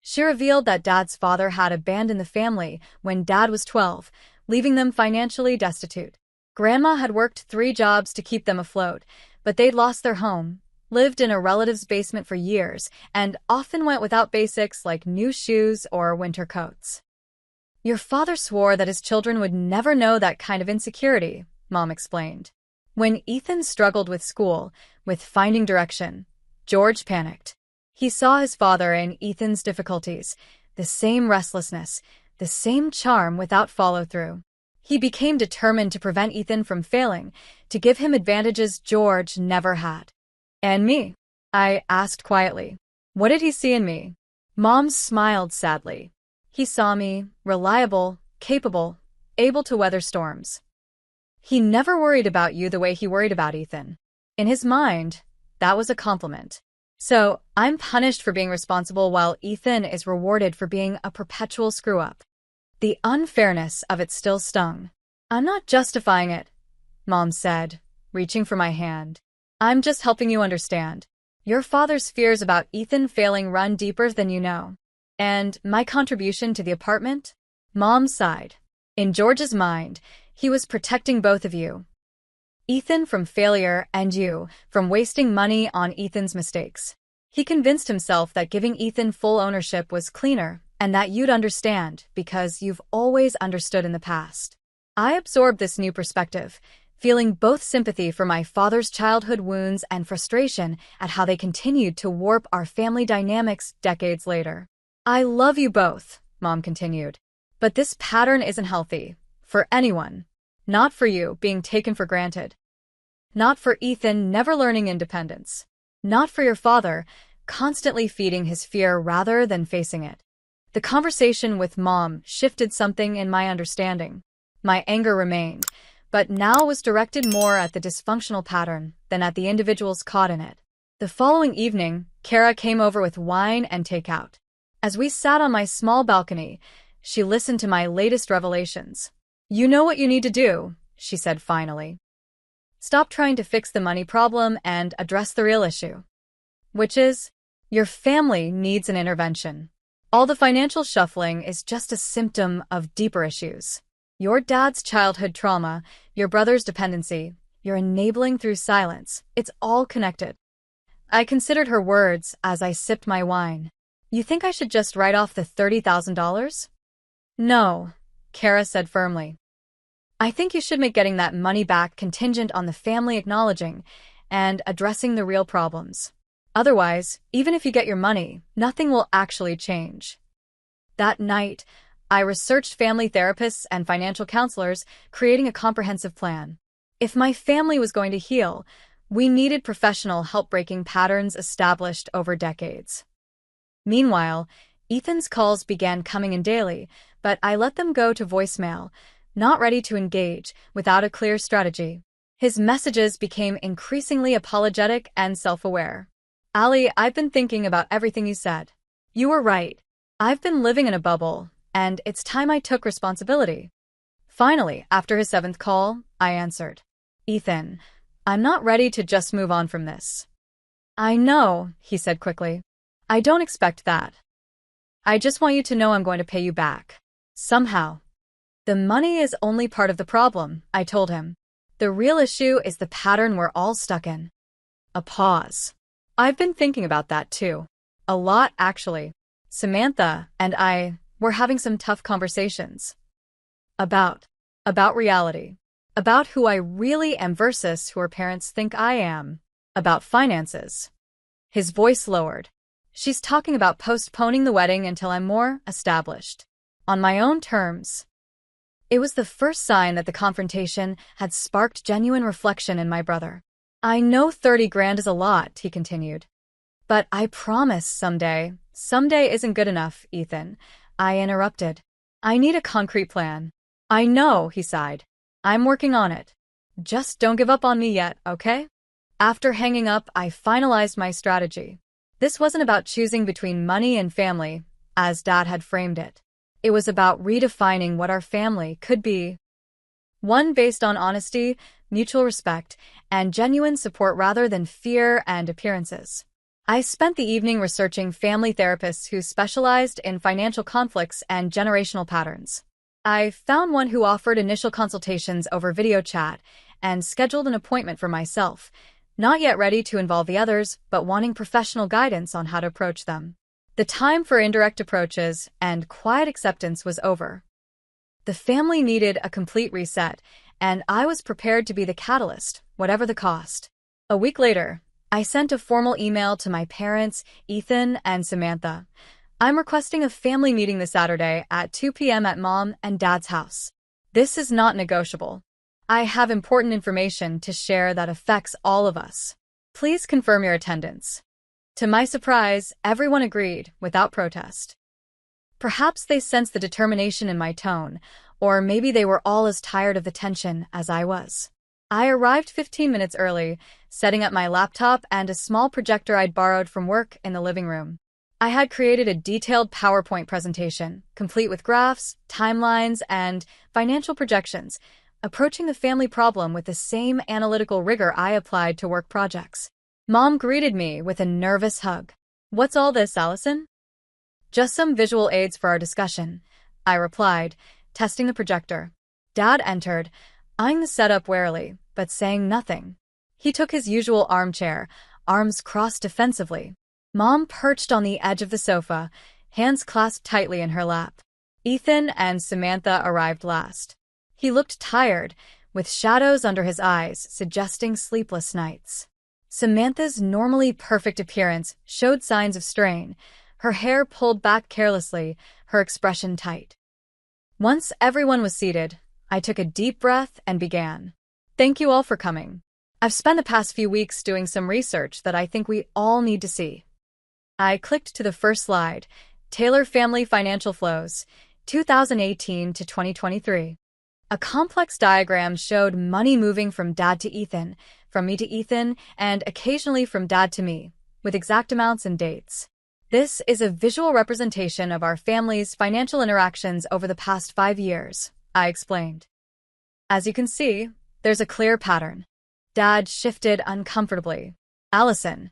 She revealed that Dad's father had abandoned the family when Dad was 12, leaving them financially destitute. Grandma had worked 3 jobs to keep them afloat, but they'd lost their home, lived in a relative's basement for years, and often went without basics like new shoes or winter coats. Your father swore that his children would never know that kind of insecurity, Mom explained. When Ethan struggled with school, with finding direction, George panicked. He saw his father in Ethan's difficulties, the same restlessness, the same charm without follow-through. He became determined to prevent Ethan from failing, to give him advantages George never had. And me? I asked quietly. What did he see in me? Mom smiled sadly. He saw me, reliable, capable, able to weather storms. He never worried about you the way he worried about Ethan. In his mind, that was a compliment. So, I'm punished for being responsible while Ethan is rewarded for being a perpetual screw-up. The unfairness of it still stung. I'm not justifying it, Mom said, reaching for my hand. I'm just helping you understand. Your father's fears about Ethan failing run deeper than you know. And my contribution to the apartment? Mom sighed. In George's mind, he was protecting both of you. Ethan from failure and you from wasting money on Ethan's mistakes. He convinced himself that giving Ethan full ownership was cleaner and that you'd understand because you've always understood in the past. I absorbed this new perspective, feeling both sympathy for my father's childhood wounds and frustration at how they continued to warp our family dynamics decades later. I love you both, Mom continued. But this pattern isn't healthy. For anyone. Not for you, being taken for granted. Not for Ethan, never learning independence. Not for your father, constantly feeding his fear rather than facing it. The conversation with Mom shifted something in my understanding. My anger remained, but now was directed more at the dysfunctional pattern than at the individuals caught in it. The following evening, Kara came over with wine and takeout. As we sat on my small balcony, she listened to my latest revelations. You know what you need to do, she said finally. Stop trying to fix the money problem and address the real issue. Which is, your family needs an intervention. All the financial shuffling is just a symptom of deeper issues. Your dad's childhood trauma, your brother's dependency, your enabling through silence, it's all connected. I considered her words as I sipped my wine. You think I should just write off the $30,000? No, Kara said firmly. I think you should make getting that money back contingent on the family acknowledging and addressing the real problems. Otherwise, even if you get your money, nothing will actually change. That night, I researched family therapists and financial counselors, creating a comprehensive plan. If my family was going to heal, we needed professional help breaking patterns established over decades. Meanwhile, Ethan's calls began coming in daily, but I let them go to voicemail, not ready to engage without a clear strategy. His messages became increasingly apologetic and self-aware. Ali, I've been thinking about everything you said. You were right. I've been living in a bubble, and it's time I took responsibility. Finally, after his seventh call, I answered. Ethan, I'm not ready to just move on from this. I know, he said quickly. I don't expect that. I just want you to know I'm going to pay you back. Somehow. The money is only part of the problem, I told him. The real issue is the pattern we're all stuck in. A pause. I've been thinking about that too. A lot, actually. Samantha and I were having some tough conversations. About reality. About who I really am versus who our parents think I am. About finances. His voice lowered. She's talking about postponing the wedding until I'm more established. On my own terms. It was the first sign that the confrontation had sparked genuine reflection in my brother. I know 30 grand is a lot, he continued. But I promise someday isn't good enough, Ethan. I interrupted. I need a concrete plan. I know, he sighed. I'm working on it. Just don't give up on me yet, okay? After hanging up, I finalized my strategy. This wasn't about choosing between money and family, as Dad had framed it. It was about redefining what our family could be. One based on honesty, mutual respect, and genuine support rather than fear and appearances. I spent the evening researching family therapists who specialized in financial conflicts and generational patterns. I found one who offered initial consultations over video chat and scheduled an appointment for myself, not yet ready to involve the others, but wanting professional guidance on how to approach them. The time for indirect approaches and quiet acceptance was over. The family needed a complete reset, and I was prepared to be the catalyst, whatever the cost. A week later, I sent a formal email to my parents, Ethan and Samantha. I'm requesting a family meeting this Saturday at 2 p.m. at Mom and Dad's house. This is not negotiable. I have important information to share that affects all of us. Please confirm your attendance. To my surprise, everyone agreed, without protest. Perhaps they sensed the determination in my tone, or maybe they were all as tired of the tension as I was. I arrived 15 minutes early, setting up my laptop and a small projector I'd borrowed from work in the living room. I had created a detailed PowerPoint presentation, complete with graphs, timelines, and financial projections, approaching the family problem with the same analytical rigor I applied to work projects. Mom greeted me with a nervous hug. What's all this, Allison? Just some visual aids for our discussion, I replied, testing the projector. Dad entered, eyeing the setup warily, but saying nothing. He took his usual armchair, arms crossed defensively. Mom perched on the edge of the sofa, hands clasped tightly in her lap. Ethan and Samantha arrived last. He looked tired, with shadows under his eyes suggesting sleepless nights. Samantha's normally perfect appearance showed signs of strain, her hair pulled back carelessly, her expression tight. Once everyone was seated, I took a deep breath and began. Thank you all for coming. I've spent the past few weeks doing some research that I think we all need to see. I clicked to the first slide, Taylor Family Financial Flows, 2018 to 2023. A complex diagram showed money moving from Dad to Ethan, from me to Ethan, and occasionally from Dad to me, with exact amounts and dates. This is a visual representation of our family's financial interactions over the past 5 years, I explained. As you can see, there's a clear pattern. Dad shifted uncomfortably. Allison,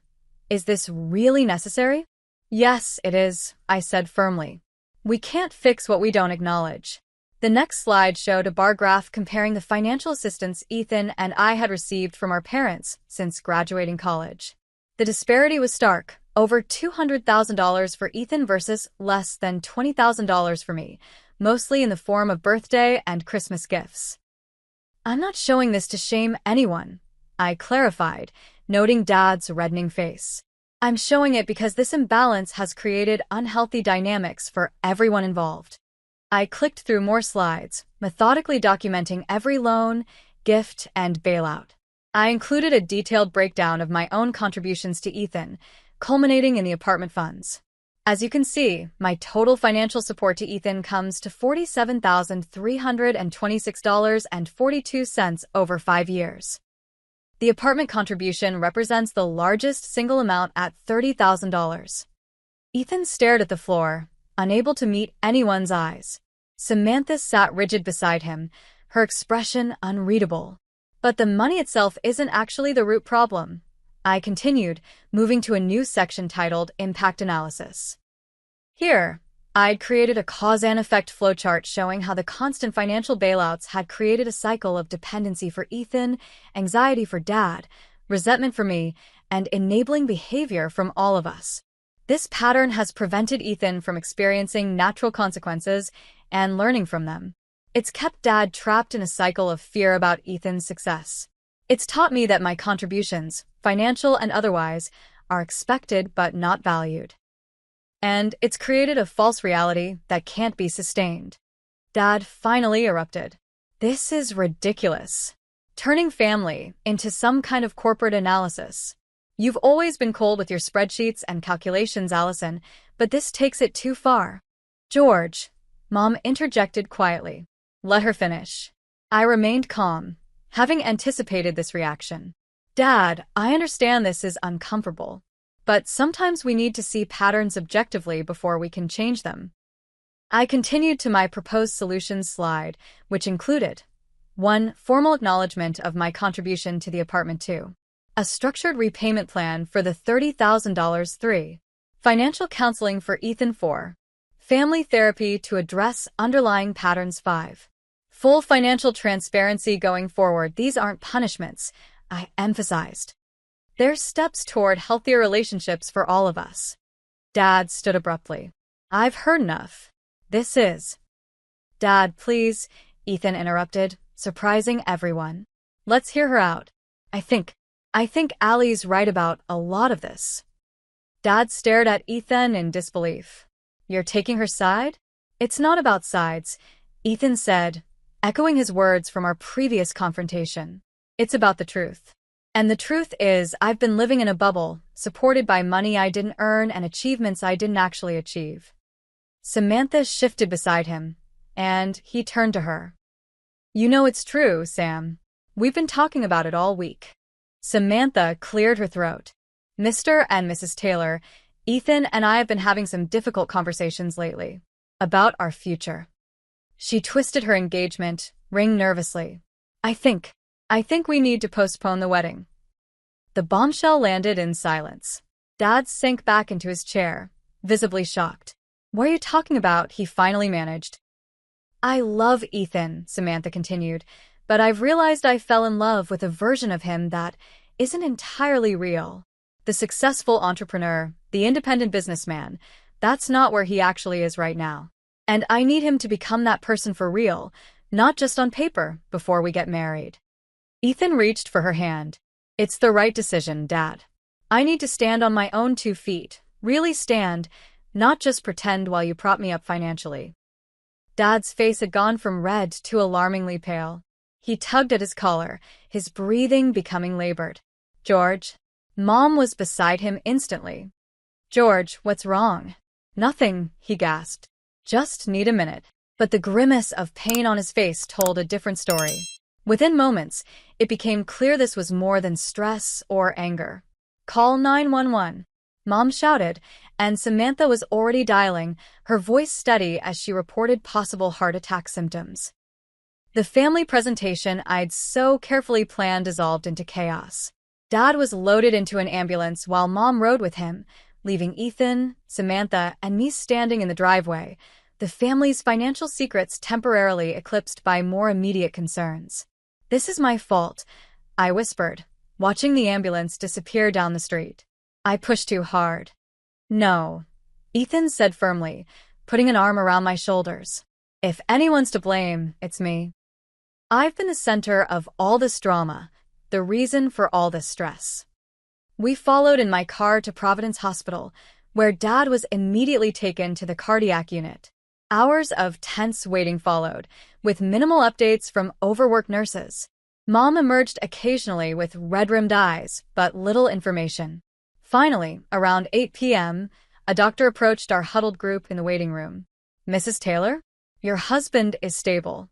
is this really necessary? Yes, it is, I said firmly. We can't fix what we don't acknowledge. The next slide showed a bar graph comparing the financial assistance Ethan and I had received from our parents since graduating college. The disparity was stark, over $200,000 for Ethan versus less than $20,000 for me, mostly in the form of birthday and Christmas gifts. I'm not showing this to shame anyone, I clarified, noting Dad's reddening face. I'm showing it because this imbalance has created unhealthy dynamics for everyone involved. I clicked through more slides, methodically documenting every loan, gift, and bailout. I included a detailed breakdown of my own contributions to Ethan, culminating in the apartment funds. As you can see, my total financial support to Ethan comes to $47,326.42 over 5 years. The apartment contribution represents the largest single amount at $30,000. Ethan stared at the floor, unable to meet anyone's eyes. Samantha sat rigid beside him, her expression unreadable. But the money itself isn't actually the root problem. I continued, moving to a new section titled Impact Analysis. Here, I'd created a cause and effect flowchart showing how the constant financial bailouts had created a cycle of dependency for Ethan, anxiety for Dad, resentment for me, and enabling behavior from all of us. This pattern has prevented Ethan from experiencing natural consequences and learning from them. It's kept Dad trapped in a cycle of fear about Ethan's success. It's taught me that my contributions, financial and otherwise, are expected but not valued. And it's created a false reality that can't be sustained. Dad finally erupted. This is ridiculous. Turning family into some kind of corporate analysis. You've always been cold with your spreadsheets and calculations, Allison, but this takes it too far. George, Mom interjected quietly. Let her finish. I remained calm, having anticipated this reaction. Dad, I understand this is uncomfortable, but sometimes we need to see patterns objectively before we can change them. I continued to my proposed solutions slide, which included 1. Formal acknowledgement of my contribution to the apartment. 2. A structured repayment plan for the $30,000. 3. Financial counseling for Ethan. 4. Family therapy to address underlying patterns. 5. Full financial transparency going forward. These aren't punishments, I emphasized. They're steps toward healthier relationships for all of us. Dad stood abruptly. I've heard enough. This is... Dad, please, Ethan interrupted, surprising everyone. Let's hear her out. I think Allie's right about a lot of this. Dad stared at Ethan in disbelief. You're taking her side? It's not about sides, Ethan said, echoing his words from our previous confrontation. It's about the truth. And the truth is, I've been living in a bubble, supported by money I didn't earn and achievements I didn't actually achieve. Samantha shifted beside him, and he turned to her. You know it's true, Sam. We've been talking about it all week. Samantha cleared her throat. Mr. and Mrs. Taylor, Ethan and I have been having some difficult conversations lately about our future. She twisted her engagement ring nervously. I think we need to postpone the wedding. The bombshell landed in silence. Dad sank back into his chair, visibly shocked. What are you talking about? He finally managed. I love Ethan, Samantha continued, but I've realized I fell in love with a version of him that isn't entirely real. The successful entrepreneur, the independent businessman, that's not where he actually is right now. And I need him to become that person for real, not just on paper, before we get married. Ethan reached for her hand. It's the right decision, Dad. I need to stand on my own 2 feet, really stand, not just pretend while you prop me up financially. Dad's face had gone from red to alarmingly pale. He tugged at his collar, his breathing becoming labored. George. Mom was beside him instantly. George, what's wrong? Nothing, he gasped. Just need a minute. But the grimace of pain on his face told a different story. Within moments, it became clear this was more than stress or anger. Call 911. Mom shouted, and Samantha was already dialing, her voice steady as she reported possible heart attack symptoms. The family presentation I'd so carefully planned dissolved into chaos. Dad was loaded into an ambulance while Mom rode with him, leaving Ethan, Samantha, and me standing in the driveway, the family's financial secrets temporarily eclipsed by more immediate concerns. This is my fault, I whispered, watching the ambulance disappear down the street. I pushed too hard. No, Ethan said firmly, putting an arm around my shoulders. If anyone's to blame, it's me. I've been the center of all this drama, the reason for all this stress. We followed in my car to Providence Hospital, where Dad was immediately taken to the cardiac unit. Hours of tense waiting followed, with minimal updates from overworked nurses. Mom emerged occasionally with red-rimmed eyes, but little information. Finally, around 8 p.m., a doctor approached our huddled group in the waiting room. "Mrs. Taylor, your husband is stable."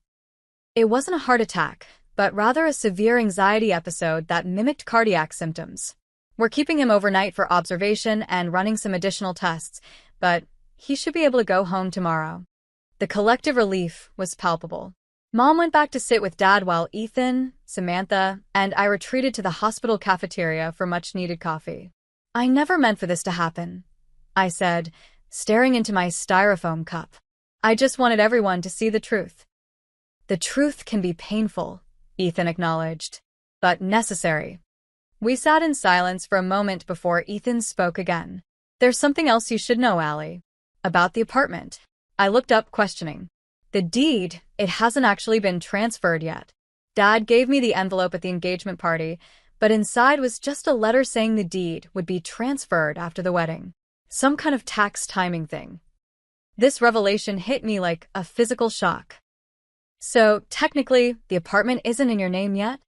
It wasn't a heart attack, but rather a severe anxiety episode that mimicked cardiac symptoms. "We're keeping him overnight for observation and running some additional tests, but he should be able to go home tomorrow." The collective relief was palpable. Mom went back to sit with Dad while Ethan, Samantha, and I retreated to the hospital cafeteria for much-needed coffee. "I never meant for this to happen," I said, staring into my styrofoam cup. "I just wanted everyone to see the truth." "The truth can be painful," Ethan acknowledged, "but necessary." We sat in silence for a moment before Ethan spoke again. "There's something else you should know, Allie. About the apartment." I looked up, questioning. "The deed, it hasn't actually been transferred yet." Dad gave me the envelope at the engagement party, but inside was just a letter saying the deed would be transferred after the wedding. Some kind of tax timing thing. This revelation hit me like a physical shock. "So, technically, the apartment isn't in your name yet?"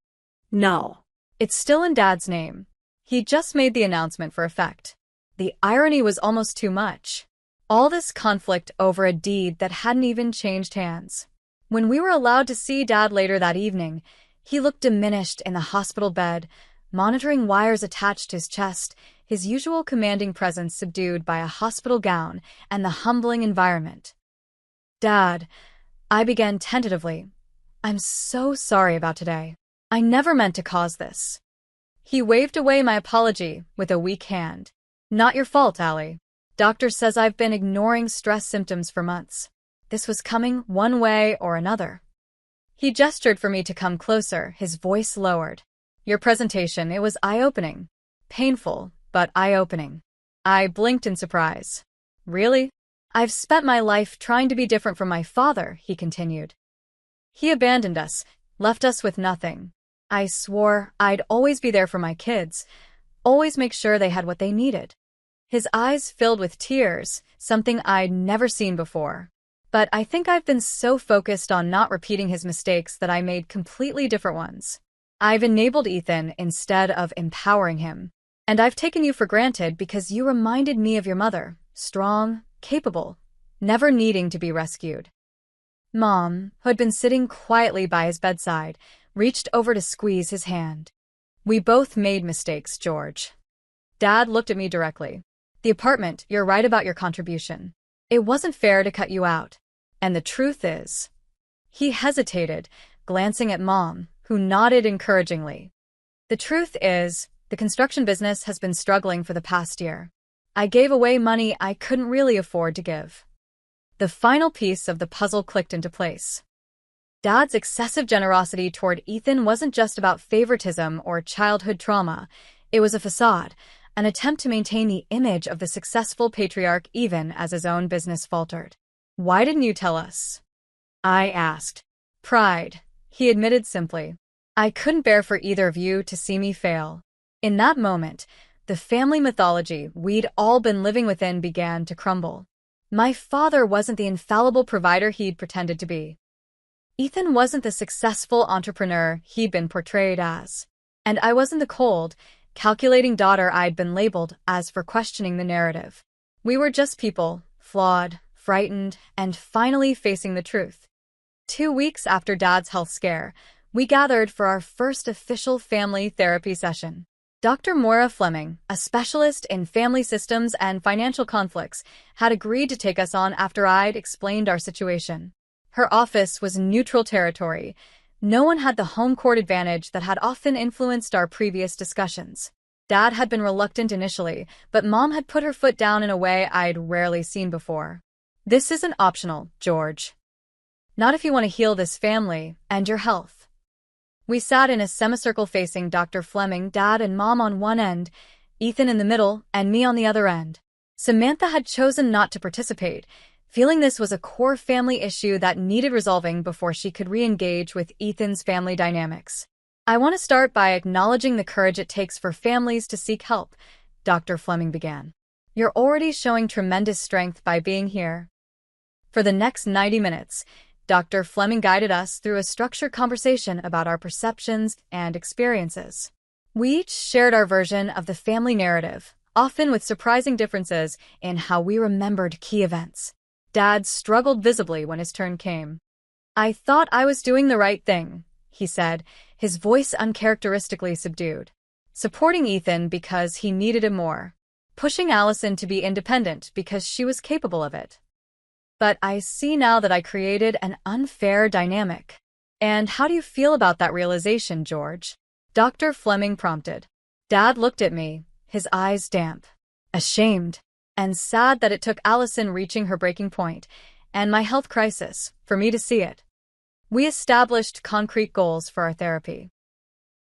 No. "It's still in Dad's name. He just made the announcement for effect." The irony was almost too much. All this conflict over a deed that hadn't even changed hands. When we were allowed to see Dad later that evening, he looked diminished in the hospital bed, monitoring wires attached to his chest, his usual commanding presence subdued by a hospital gown and the humbling environment. "Dad," I began tentatively, "I'm so sorry about today. I never meant to cause this." He waved away my apology with a weak hand. "Not your fault, Allie. Doctor says I've been ignoring stress symptoms for months. This was coming one way or another." He gestured for me to come closer, his voice lowered. "Your presentation, it was eye-opening. Painful, but eye-opening." I blinked in surprise. "Really? I've spent my life trying to be different from my father," he continued. "He abandoned us, left us with nothing. I swore I'd always be there for my kids, always make sure they had what they needed." His eyes filled with tears, something I'd never seen before. But I think I've been so focused on not repeating his mistakes that I made completely different ones. I've enabled Ethan instead of empowering him. And I've taken you for granted because you reminded me of your mother, strong, capable, never needing to be rescued. Mom, who had been sitting quietly by his bedside, reached over to squeeze his hand. "We both made mistakes, George." Dad looked at me directly. "The apartment, you're right about your contribution. It wasn't fair to cut you out. And the truth is..." He hesitated, glancing at Mom, who nodded encouragingly. "The truth is, the construction business has been struggling for the past year. I gave away money I couldn't really afford to give." The final piece of the puzzle clicked into place. Dad's excessive generosity toward Ethan wasn't just about favoritism or childhood trauma. It was a facade, an attempt to maintain the image of the successful patriarch even as his own business faltered. "Why didn't you tell us?" I asked. "Pride," he admitted simply. "I couldn't bear for either of you to see me fail." In that moment, the family mythology we'd all been living within began to crumble. My father wasn't the infallible provider he'd pretended to be. Ethan wasn't the successful entrepreneur he'd been portrayed as. And I wasn't the cold, calculating daughter I'd been labeled as for questioning the narrative. We were just people, flawed, frightened, and finally facing the truth. 2 weeks after Dad's health scare, we gathered for our first official family therapy session. Dr. Moira Fleming, a specialist in family systems and financial conflicts, had agreed to take us on after I'd explained our situation. Her office was neutral territory. No one had the home court advantage that had often influenced our previous discussions. Dad had been reluctant initially, but Mom had put her foot down in a way I'd rarely seen before. "This isn't optional, George. Not if you want to heal this family and your health." We sat in a semicircle facing Dr. Fleming, Dad and Mom on one end, Ethan in the middle, and me on the other end. Samantha had chosen not to participate, feeling this was a core family issue that needed resolving before she could re-engage with Ethan's family dynamics. I want to start by acknowledging the courage it takes for families to seek help, Dr. Fleming began. You're already showing tremendous strength by being here. For the next 90 minutes, Dr. Fleming guided us through a structured conversation about our perceptions and experiences. We each shared our version of the family narrative, often with surprising differences in how we remembered key events. Dad struggled visibly when his turn came. I thought I was doing the right thing, he said, his voice uncharacteristically subdued. Supporting Ethan because he needed it more. Pushing Allison to be independent because she was capable of it. But I see now that I created an unfair dynamic. And how do you feel about that realization, George? Dr. Fleming prompted. Dad looked at me, his eyes damp, ashamed, and sad that it took Allison reaching her breaking point, and my health crisis, for me to see it. We established concrete goals for our therapy.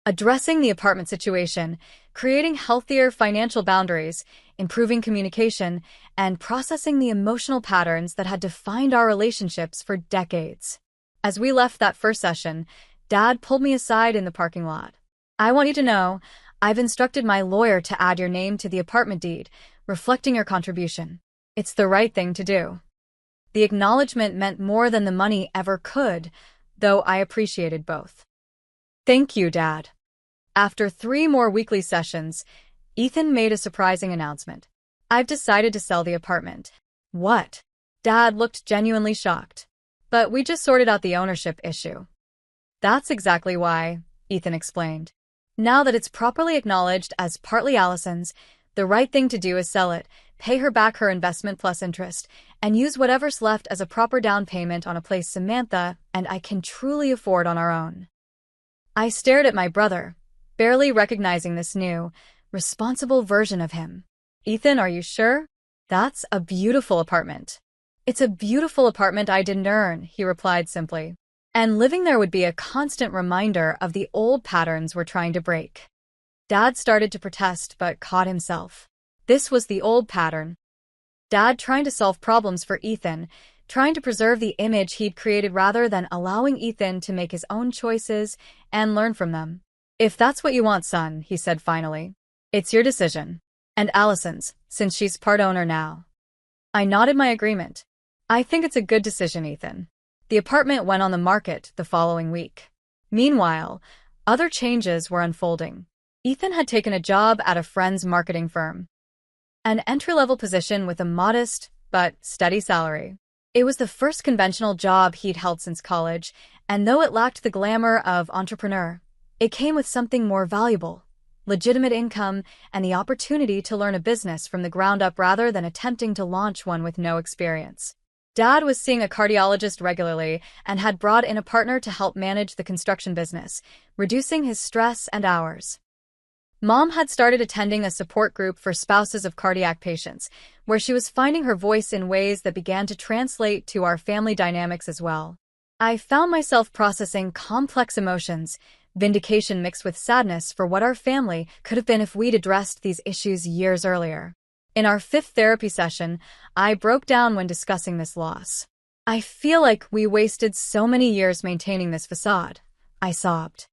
Addressing the apartment situation, creating healthier financial boundaries, improving communication, and processing the emotional patterns that had defined our relationships for decades. As we left that first session, Dad pulled me aside in the parking lot. I want you to know, I've instructed my lawyer to add your name to the apartment deed, reflecting your contribution. It's the right thing to do. The acknowledgement meant more than the money ever could, though I appreciated both. Thank you, Dad. After 3 more weekly sessions, Ethan made a surprising announcement. I've decided to sell the apartment. What? Dad looked genuinely shocked. But we just sorted out the ownership issue. That's exactly why, Ethan explained. Now that it's properly acknowledged as partly Allison's, the right thing to do is sell it, pay her back her investment plus interest, and use whatever's left as a proper down payment on a place Samantha and I can truly afford on our own. I stared at my brother, barely recognizing this new, responsible version of him. Ethan, are you sure? That's a beautiful apartment. It's a beautiful apartment I didn't earn, he replied simply. And living there would be a constant reminder of the old patterns we're trying to break. Dad started to protest but caught himself. This was the old pattern. Dad trying to solve problems for Ethan, trying to preserve the image he'd created rather than allowing Ethan to make his own choices and learn from them. If that's what you want, son, he said finally. It's your decision. And Allison's, since she's part owner now. I nodded my agreement. I think it's a good decision, Ethan. The apartment went on the market the following week. Meanwhile, other changes were unfolding. Ethan had taken a job at a friend's marketing firm. An entry-level position with a modest but steady salary. It was the first conventional job he'd held since college, and though it lacked the glamour of entrepreneur, it came with something more valuable, legitimate income and the opportunity to learn a business from the ground up rather than attempting to launch one with no experience. Dad was seeing a cardiologist regularly and had brought in a partner to help manage the construction business, reducing his stress and hours. Mom had started attending a support group for spouses of cardiac patients, where she was finding her voice in ways that began to translate to our family dynamics as well. I found myself processing complex emotions, vindication mixed with sadness for what our family could have been if we'd addressed these issues years earlier. In our 5th therapy session, I broke down when discussing this loss. I feel like we wasted so many years maintaining this facade, I sobbed.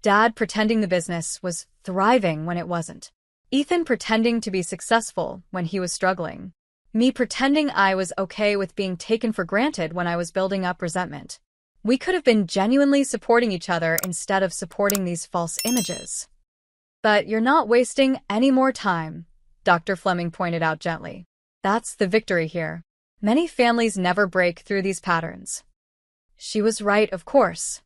Dad pretending the business was thriving when it wasn't. Ethan pretending to be successful when he was struggling. Me pretending I was okay with being taken for granted when I was building up resentment. We could have been genuinely supporting each other instead of supporting these false images. But you're not wasting any more time, Dr. Fleming pointed out gently. That's the victory here. Many families never break through these patterns. She was right, of course.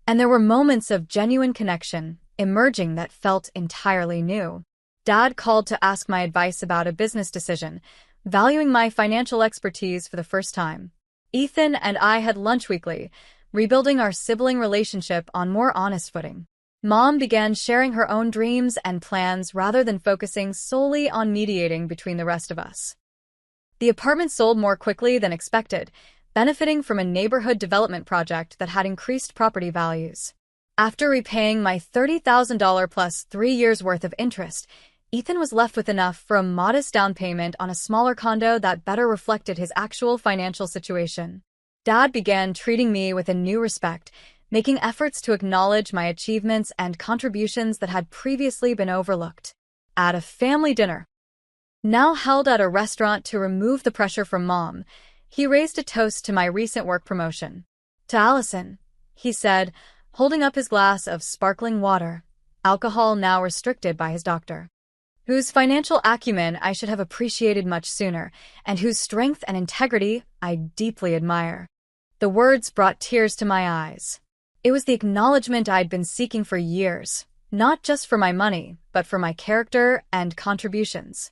And there were moments of genuine connection emerging that felt entirely new. Dad called to ask my advice about a business decision, valuing my financial expertise for the first time. Ethan and I had lunch weekly, rebuilding our sibling relationship on more honest footing. Mom began sharing her own dreams and plans rather than focusing solely on mediating between the rest of us. The apartment sold more quickly than expected, benefiting from a neighborhood development project that had increased property values. After repaying my $30,000 plus 3 years' worth of interest, Ethan was left with enough for a modest down payment on a smaller condo that better reflected his actual financial situation. Dad began treating me with a new respect, making efforts to acknowledge my achievements and contributions that had previously been overlooked. At a family dinner, now held at a restaurant to remove the pressure from Mom, he raised a toast to my recent work promotion. To Allison, he said, holding up his glass of sparkling water, alcohol now restricted by his doctor, whose financial acumen I should have appreciated much sooner, and whose strength and integrity I deeply admire. The words brought tears to my eyes. It was the acknowledgement I'd been seeking for years, not just for my money, but for my character and contributions.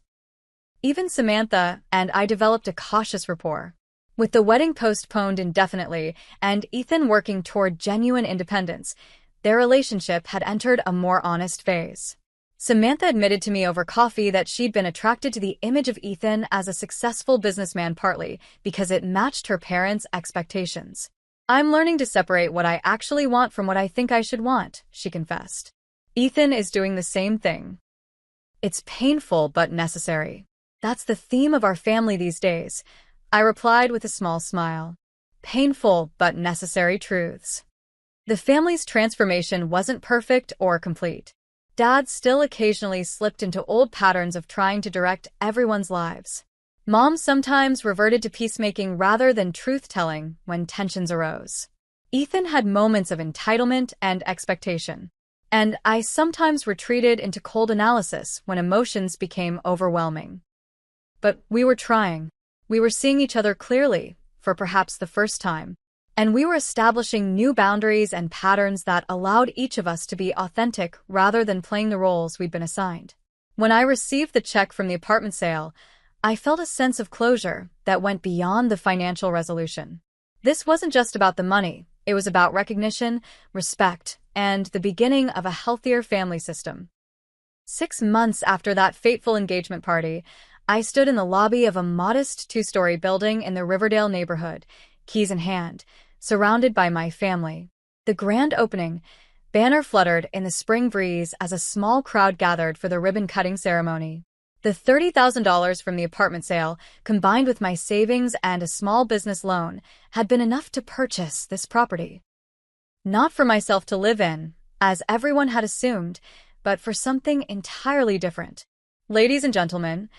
Even Samantha and I developed a cautious rapport. With the wedding postponed indefinitely and Ethan working toward genuine independence, their relationship had entered a more honest phase. Samantha admitted to me over coffee that she'd been attracted to the image of Ethan as a successful businessman partly because it matched her parents' expectations. "I'm learning to separate what I actually want from what I think I should want," she confessed. "Ethan is doing the same thing. It's painful but necessary. That's the theme of our family these days," I replied with a small smile. Painful but necessary truths. The family's transformation wasn't perfect or complete. Dad still occasionally slipped into old patterns of trying to direct everyone's lives. Mom sometimes reverted to peacemaking rather than truth-telling when tensions arose. Ethan had moments of entitlement and expectation, and I sometimes retreated into cold analysis when emotions became overwhelming. But we were trying. We were seeing each other clearly, for perhaps the first time, and we were establishing new boundaries and patterns that allowed each of us to be authentic rather than playing the roles we'd been assigned. When I received the check from the apartment sale, I felt a sense of closure that went beyond the financial resolution. This wasn't just about the money, it was about recognition, respect, and the beginning of a healthier family system. 6 months after that fateful engagement party, I stood in the lobby of a modest 2-story building in the Riverdale neighborhood, keys in hand, surrounded by my family. The grand opening banner fluttered in the spring breeze as a small crowd gathered for the ribbon-cutting ceremony. The $30,000 from the apartment sale, combined with my savings and a small business loan, had been enough to purchase this property. Not for myself to live in, as everyone had assumed, but for something entirely different. "Ladies and gentlemen,"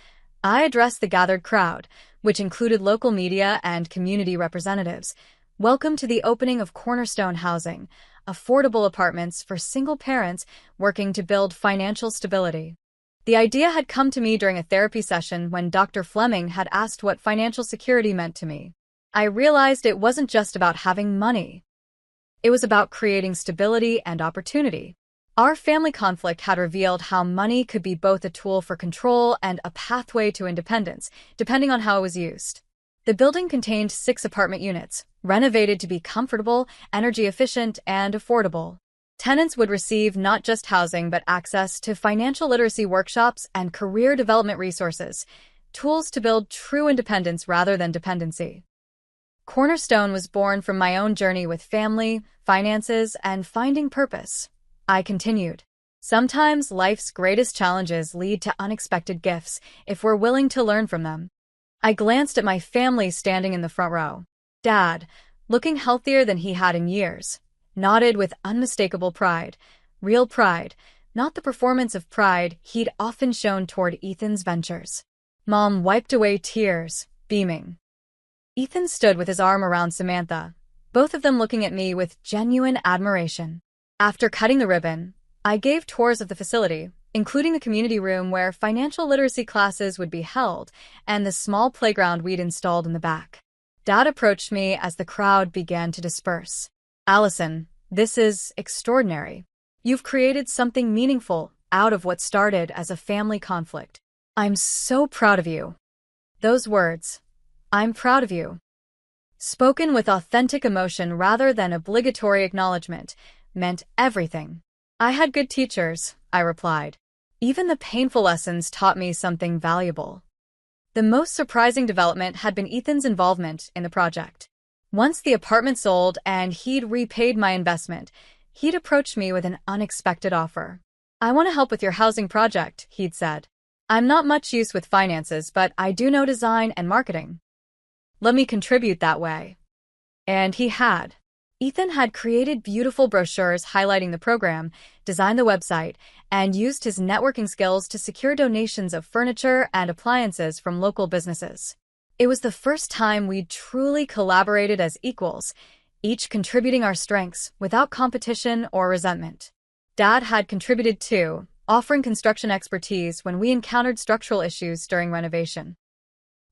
I addressed the gathered crowd, which included local media and community representatives. "Welcome to the opening of Cornerstone Housing, affordable apartments for single parents working to build financial stability." The idea had come to me during a therapy session when Dr. Fleming had asked what financial security meant to me. I realized it wasn't just about having money. It was about creating stability and opportunity. Our family conflict had revealed how money could be both a tool for control and a pathway to independence, depending on how it was used. The building contained 6 apartment units, renovated to be comfortable, energy efficient, and affordable. Tenants would receive not just housing but access to financial literacy workshops and career development resources, tools to build true independence rather than dependency. Cornerstone was born from my own journey with family, finances, and finding purpose. I continued. Sometimes life's greatest challenges lead to unexpected gifts if we're willing to learn from them. I glanced at my family standing in the front row. Dad, looking healthier than he had in years, nodded with unmistakable pride. Real pride, not the performance of pride he'd often shown toward Ethan's ventures. Mom wiped away tears, beaming. Ethan stood with his arm around Samantha, both of them looking at me with genuine admiration. After cutting the ribbon, I gave tours of the facility, including the community room where financial literacy classes would be held and the small playground we'd installed in the back. Dad approached me as the crowd began to disperse. "Allison, this is extraordinary. You've created something meaningful out of what started as a family conflict. I'm so proud of you." Those words, "I'm proud of you," spoken with authentic emotion rather than obligatory acknowledgement, meant everything. "I had good teachers," I replied. "Even the painful lessons taught me something valuable." The most surprising development had been Ethan's involvement in the project. Once the apartment sold and he'd repaid my investment, he'd approached me with an unexpected offer. "I want to help with your housing project," he'd said. "I'm not much use with finances, but I do know design and marketing. Let me contribute that way." And he had. Ethan had created beautiful brochures highlighting the program, designed the website, and used his networking skills to secure donations of furniture and appliances from local businesses. It was the first time we'd truly collaborated as equals, each contributing our strengths without competition or resentment. Dad had contributed too, offering construction expertise when we encountered structural issues during renovation.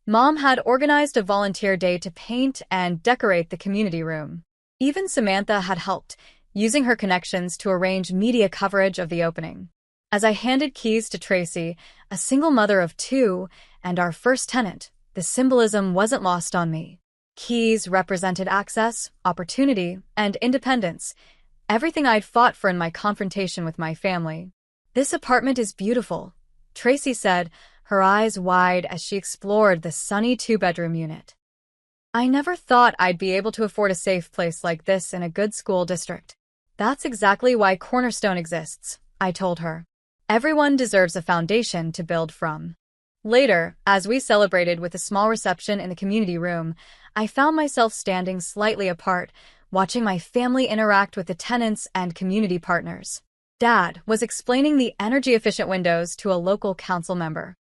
Mom had organized a volunteer day to paint and decorate the community room. Even Samantha had helped, using her connections to arrange media coverage of the opening. As I handed keys to Tracy, a single mother of two, and our first tenant, the symbolism wasn't lost on me. Keys represented access, opportunity, and independence, everything I'd fought for in my confrontation with my family. "This apartment is beautiful," Tracy said, her eyes wide as she explored the sunny two-bedroom unit. "I never thought I'd be able to afford a safe place like this in a good school district." "That's exactly why Cornerstone exists," I told her. "Everyone deserves a foundation to build from." Later, as we celebrated with a small reception in the community room, I found myself standing slightly apart, watching my family interact with the tenants and community partners. Dad was explaining the energy-efficient windows to a local council member.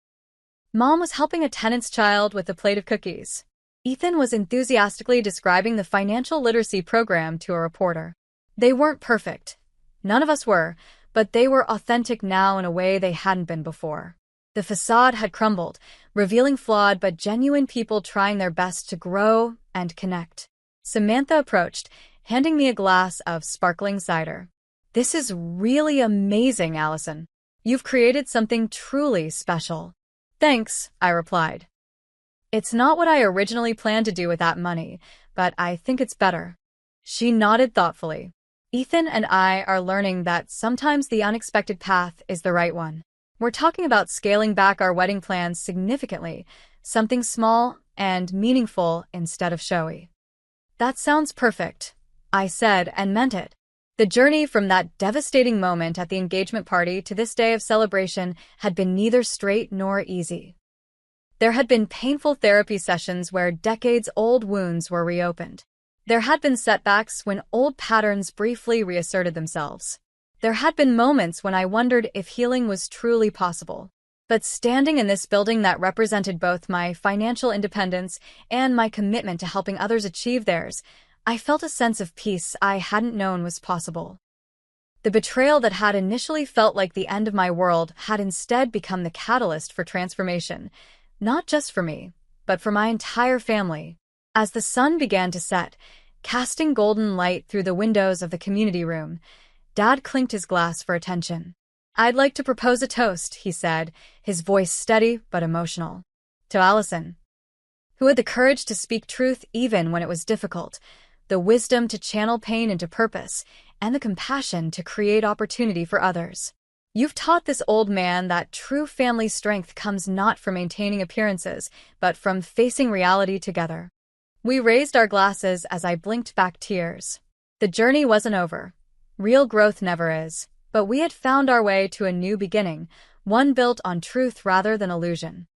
Mom was helping a tenant's child with a plate of cookies. Ethan was enthusiastically describing the financial literacy program to a reporter. They weren't perfect. None of us were, but they were authentic now in a way they hadn't been before. The facade had crumbled, revealing flawed but genuine people trying their best to grow and connect. Samantha approached, handing me a glass of sparkling cider. "This is really amazing, Allison. You've created something truly special." "Thanks," I replied. "It's not what I originally planned to do with that money, but I think it's better." She nodded thoughtfully. Ethan and I are learning that sometimes the unexpected path is the right one. We're talking about scaling back our wedding plans significantly, something small and meaningful instead of showy. "That sounds perfect," I said and meant it. The journey from that devastating moment at the engagement party to this day of celebration had been neither straight nor easy. There had been painful therapy sessions where decades-old wounds were reopened. There had been setbacks when old patterns briefly reasserted themselves. There had been moments when I wondered if healing was truly possible. But standing in this building that represented both my financial independence and my commitment to helping others achieve theirs, I felt a sense of peace I hadn't known was possible. The betrayal that had initially felt like the end of my world had instead become the catalyst for transformation, not just for me, but for my entire family. As the sun began to set, casting golden light through the windows of the community room, Dad clinked his glass for attention. "I'd like to propose a toast," he said, his voice steady but emotional. "To Allison, who had the courage to speak truth even when it was difficult, the wisdom to channel pain into purpose, and the compassion to create opportunity for others. You've taught this old man that true family strength comes not from maintaining appearances, but from facing reality together." We raised our glasses as I blinked back tears. The journey wasn't over. Real growth never is. But we had found our way to a new beginning, one built on truth rather than illusion.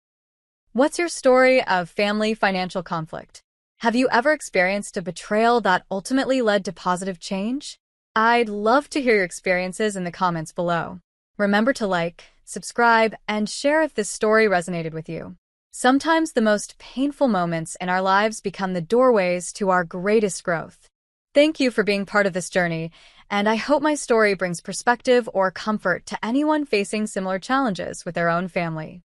What's your story of family financial conflict? Have you ever experienced a betrayal that ultimately led to positive change? I'd love to hear your experiences in the comments below. Remember to like, subscribe, and share if this story resonated with you. Sometimes the most painful moments in our lives become the doorways to our greatest growth. Thank you for being part of this journey, and I hope my story brings perspective or comfort to anyone facing similar challenges with their own family.